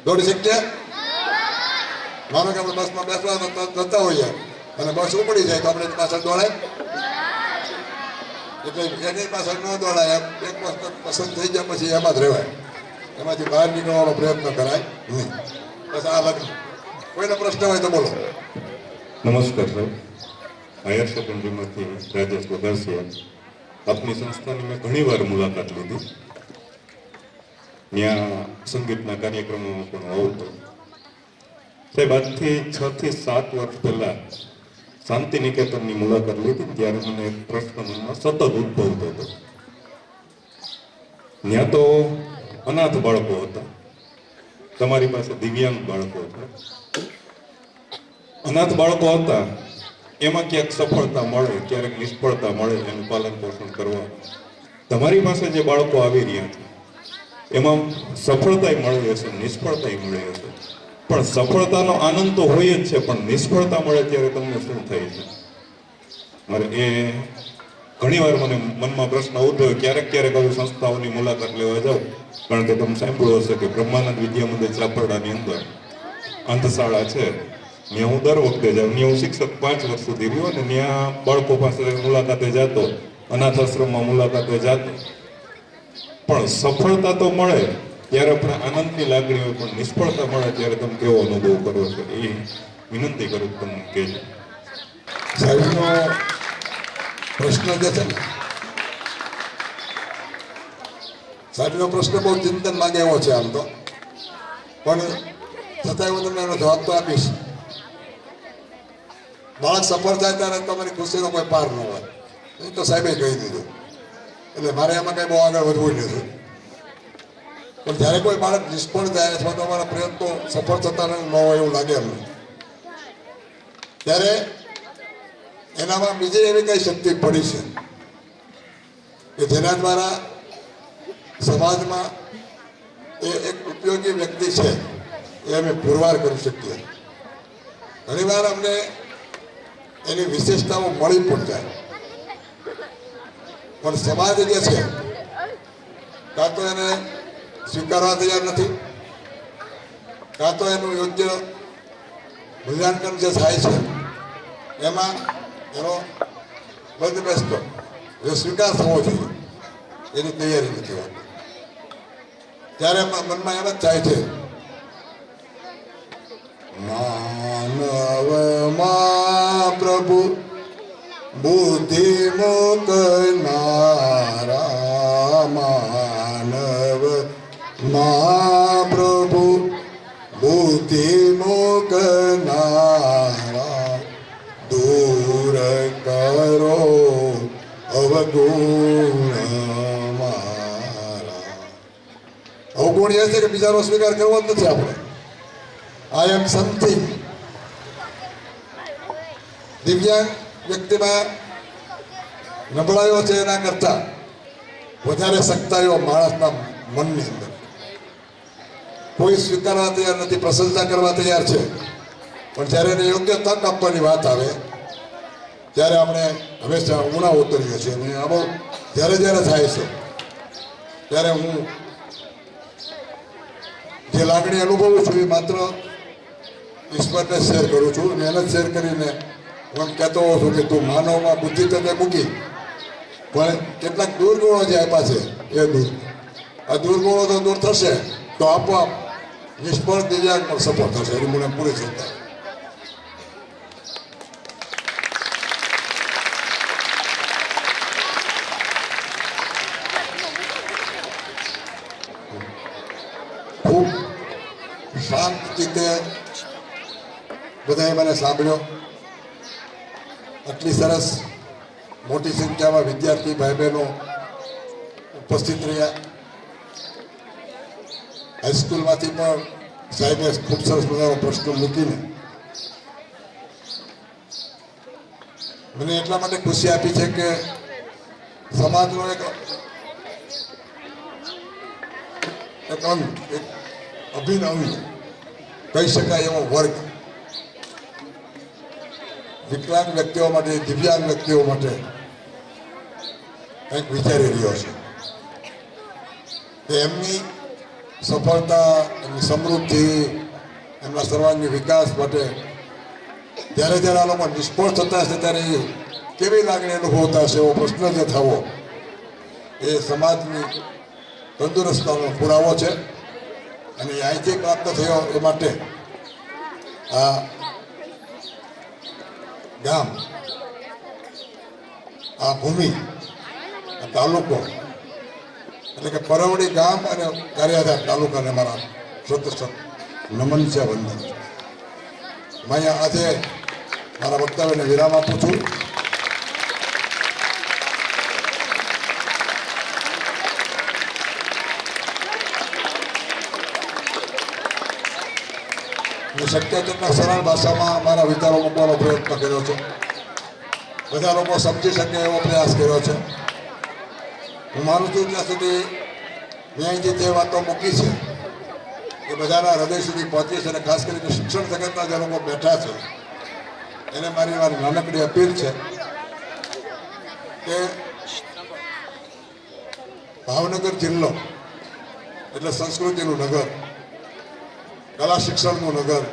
Speaker 2: દોડી શકીએ? માનો કે આપણે બસમાં બેસવા જતા હોઈએ અને બસ ઉપડી જાય તો આપણે પાછળ દોડાય? એટલે એની પાછળ ન દોડાય. એક વસ્તુ પસંદ થઈ જાય પછી એમાં જ રહેવાય, એમાંથી બહાર નીકળવાનો પ્રયત્ન કરાય નહીં. બસ આ લગ્ન. કોઈનો પ્રશ્ન હોય તો બોલો.
Speaker 7: નમસ્કાર સર, હાયર સેકન્ડરીમાંથી રાજેશ ગોગરસિયા. આપની સંસ્થાની મેં ઘણી વાર મુલાકાત લીધી. ત્યાં સંગીતના કાર્યક્રમોમાં પણ આવતો. સાહેબ આજથી 6 થી 7 વર્ષ પહેલા શાંતિ નિકેતનની મુલાકાત લીધી, ત્યારે મને એક પ્રશ્ન મનમાં સતત ઉદ્ભવતો હતો. ત્યાં તો અનાથ બાળકો હતા, તમારી પાસે દિવ્યાંગ બાળકો હતા. અનાથ બાળકો હતા એમાં ક્યાંક સફળતા મળે, ક્યારેક નિષ્ફળતા મળે, એનું પાલન પોષણ કરવા. તમારી પાસે જે બાળકો આવી રહ્યા છે એમાં સફળતાય મળી હશે, નિષ્ફળતાય મળી હશે, પણ સફળતાનો આનંદ તો હોય જ છે, પણ નિષ્ફળતા મળે ત્યારે તમને શું થાય છે? મારે એ ઘણી વાર મને મનમાં પ્રશ્ન ઉદ્ભવ્યો. ક્યારેક ક્યારેક આવી સંસ્થાઓની મુલાકાત લેવા જાઉં, કારણ કે તમે સાંભળ્યું હશે કે બ્રહ્માનંદ વિદ્યા મંદિર ચાપરડાની અંદર અંધશાળા છે, ત્યાં હું દર વખતે જાઉં. ત્યાં હું શિક્ષક 5 વર્ષ સુધી રહ્યો અને ત્યાં બાળકો પાસે મુલાકાતે જતો, અનાથ આશ્રમમાં મુલાકાતે જતો. પણ સફળતા તો મળે ત્યારે આપણે આનંદની લાગણી હોય, પણ નિષ્ફળતા મળે ત્યારે તમે કેવો અનુભવ કરો છો એ વિનંતી કરું તમને કહેજો.
Speaker 2: સાહેબનો પ્રશ્ન જે છે ને, સાહેબનો પ્રશ્ન બહુ ચિંતન માંગે એવો છે આમ તો, પણ છતાંય હું તમને એનો જવાબ તો આપીશ. બાળક સફળ થાય ત્યારે તમારી ખુશીનો કોઈ પાર ન હોય, એ તો સાહેબે કહી દીધું, એટલે મારે એમાં કંઈ બહુ આગળ વધવું નથી. પણ જ્યારે કોઈ બાળક નિષ્ફળ જાય અથવા તો અમારા પ્રયત્નો સફળ થતા ન હોય એવું લાગે અમને, ત્યારે એનામાં બીજી એવી કઈ શક્તિ પડી છે કે જેના દ્વારા સમાજમાં એ એક ઉપયોગી વ્યક્તિ છે એ અમે પુરવાર કરી શકીએ. ઘણીવાર અમને એની વિશેષતાઓ મળી પણ જાય, પણ સમાજ જે છે કાં તો એને સ્વીકારવા તૈયાર નથી, કાં તો એનું યોગ્ય મૂલ્યાંકન જે થાય છે એમાં એનો બંધબેસતો જે સ્વીકાર થવો જોઈએ એની તૈયારી નથી હોતી. ત્યારે મનમાં એમ જ થાય છે, માનવમાં પ્રભુ બુદ્ધિ મુકનારા, માનવ માં પ્રભુ બુદ્ધિ મુકનારા, દૂર કરો અવગુણ મારા. અવગુણ એ છે કે બીજાનો સ્વીકાર કરવો જ નથી આપણે. આઈ એમ સમથિંગ. દિવ્યાંગ વ્યક્તિમાં નબળાઈઓ છે એના કરતા વધારે સખ્તાઈઓ માણસના મનની અંદર. કોઈ સ્વીકારવા તૈયાર નથી, પ્રશંસા કરવા તૈયાર છે, પણ જ્યારે એને યોગ્ય તક આપવાની વાત આવે ત્યારે આપણે હંમેશા ઉણા ઉતરીએ છીએ. અને આવો જ્યારે જ્યારે થાય છે ત્યારે હું જે લાગણી અનુભવું છું એ માત્ર ઈશ્વરને શેર કરું છું. મહેનત શેર કરીને હું એમ કહેતો હોઉં છું કે તું માનવમાં બુદ્ધિ તને મૂકી, પણ કેટલાક દુર્ગુણો જે આપ્યા છે એ દૂર. આ દુર્ગુણો તો દૂર થશે તો આપોઆપ નિષ્ફળ દિવ્યાંગ પણ સફળ થશે. એની મને પૂરી ચિંતા. ખૂબ શાંત ચિત્તે બધાએ મને સાંભળ્યો. આટલી સરસ મોટી સંખ્યામાં વિદ્યાર્થી ભાઈ બહેનો ઉપસ્થિત રહ્યા. હાઈસ્કૂલમાંથી પણ સાહેબે ખૂબ સરસ મજાનો પ્રશ્ન મૂકીને મને એટલા માટે ખુશી આપી છે કે સમાજનો એક અંગ, એક અભિન્ન અંગ કહી શકાય એવો વર્ગ વિકલાંગ વ્યક્તિઓ માટે, દિવ્યાંગ વ્યક્તિઓ માટે કંઈક વિચારી રહ્યો છે કે એમની સફળતા, એમની સમૃદ્ધિ, એમના સર્વાંગી વિકાસ માટે જ્યારે જ્યારે આ લોકો નિષ્ફળ થતા હશે ત્યારે કેવી લાગણી અનુભવતા હશે એવો પ્રશ્ન જે થવો એ સમાજની તંદુરસ્તીનો પુરાવો છે. અને અહીંથી પ્રાપ્ત થયો એ માટે આ ગામ, આ ભૂમિ, આ તાલુકો એટલે કે પરવડી ગામ અને ગારિયાધાર તાલુકાને મારા સતત નમન છે, વંદન. મેં આજે મારા વક્તવ્યને વિરામ આપું છું. મેં શક્ય તેટલા સરળ ભાષામાં મારા વિચારો મૂકવાનો પ્રયત્ન કર્યો છે. બધા લોકો સમજી શકે એવો પ્રયાસ કર્યો છે. હું માનું છું ત્યાં સુધી મેં અહીંથી જે વાતો મૂકી છે એ બધાના હૃદય સુધી પહોંચી છે. અને ખાસ કરીને શિક્ષણ જગતના જે લોકો બેઠા છે એને મારી નાનકડી અપીલ છે કે ભાવનગર જિલ્લો એટલે સંસ્કૃતિનું નગર, કલા શિક્ષણનું નગર.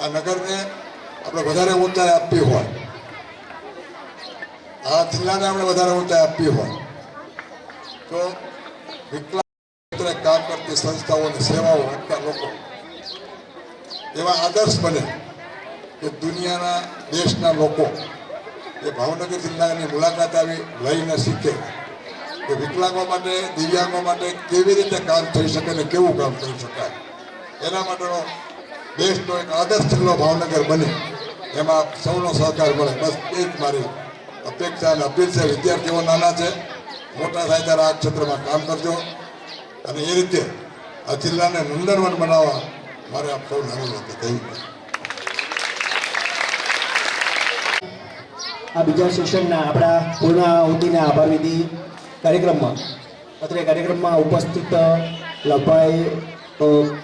Speaker 2: આ નગરને આપણે વધારે ઊંચાઈ આપવી હોય, આ જિલ્લાને આપણે વધારે ઊંચાઈ આપવી હોય તો વિકલાંગ ક્ષેત્રે કામ કરતી સંસ્થાઓની સેવાઓ આપતા લોકો એવા આદર્શ બને કે દુનિયાના દેશના લોકો એ ભાવનગર જિલ્લાની મુલાકાત આવી લઈને શીખે કે વિકલાંગો માટે દિવ્યાંગો માટે કેવી રીતે કામ થઈ શકે ને કેવું કામ કરી શકાય. એના માટેનો દેશનો એક આદર્શ જિલ્લો ભાવનગર બને એમાં સૌનો સહકાર મળે. બસ એ જ મારી અપેક્ષા અને અપીલ છે. વિદ્યાર્થીઓ નાના છે, મોટા થાય ત્યારે આ ક્ષેત્રમાં કામ કરજો અને એ રીતે આ જિલ્લાને નંદનવન બનાવવા મારે આપ સૌને અનુરોધ થયું.
Speaker 1: આ બીજા સેશનના આપણા પૂર્ણાહુતિના આભાર વિધિ કાર્યક્રમમાં અત્રે કાર્યક્રમમાં ઉપસ્થિત લભાઈ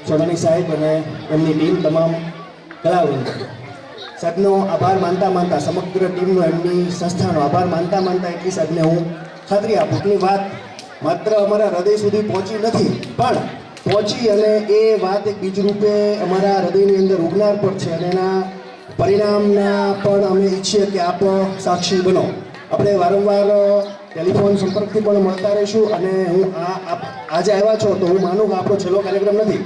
Speaker 1: સોનાની સાહેબ અને એમની ટીમ તમામ કલાવૃંદ સાહેબનો આભાર માનતા સમગ્ર ટીમનો એમની સંસ્થાનો આભાર માનતા એટલી સાહેબને હું ખાતરી આપું કે વાત માત્ર અમારા હૃદય સુધી પહોંચી નથી પણ પહોંચી અને એ વાત એક બીજ રૂપે અમારા હૃદયની અંદર ઉગનાર પણ છે અને એના પરિણામના પણ અમે ઈચ્છીએ કે આપ સાક્ષી બનો. આપણે વારંવાર ટેલિફોન સંપર્કથી પણ મળતા રહીશું અને હું આજે આવ્યા છો તો હું માનું કે આપણો છેલ્લો કાર્યક્રમ નથી.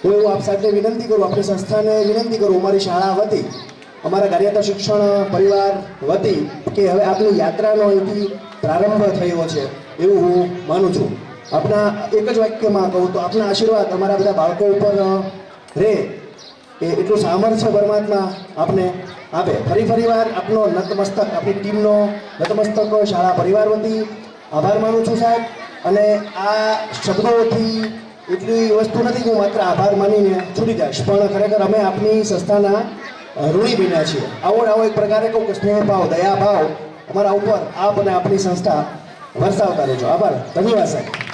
Speaker 1: હું એવું આપ સાથે વિનંતી કરું, આપણી સંસ્થાને વિનંતી કરું, અમારી શાળા વતી, અમારા કાર્યકર શિક્ષણ પરિવાર વતી કે હવે આપની યાત્રાનો અહીંથી પ્રારંભ થયો છે એવું હું માનું છું. આપણા એક જ વાક્યમાં કહું તો આપના આશીર્વાદ અમારા બધા બાળકો ઉપર રહે એ એટલું સામર્થ્ય પરમાત્મા આપને આપે. ફરી વાર આપનો નતમસ્તક, આપણી ટીમનો નતમસ્તક શાળા પરિવાર વતી આભાર માનું છું સાહેબ. અને આ શબ્દોથી એટલી વસ્તુ નથી કે હું માત્ર આભાર માનીને છૂટી જઈશ, પણ ખરેખર અમે આપની સંસ્થાના ઋણી બન્યા છીએ. આવો એક પ્રકારે કહું કે સ્નેહ ભાવ, દયા ભાવ અમારા ઉપર આપ અને આપની સંસ્થા વરસાવતા રહેજો. આભાર, ધન્યવાદ સાહેબ.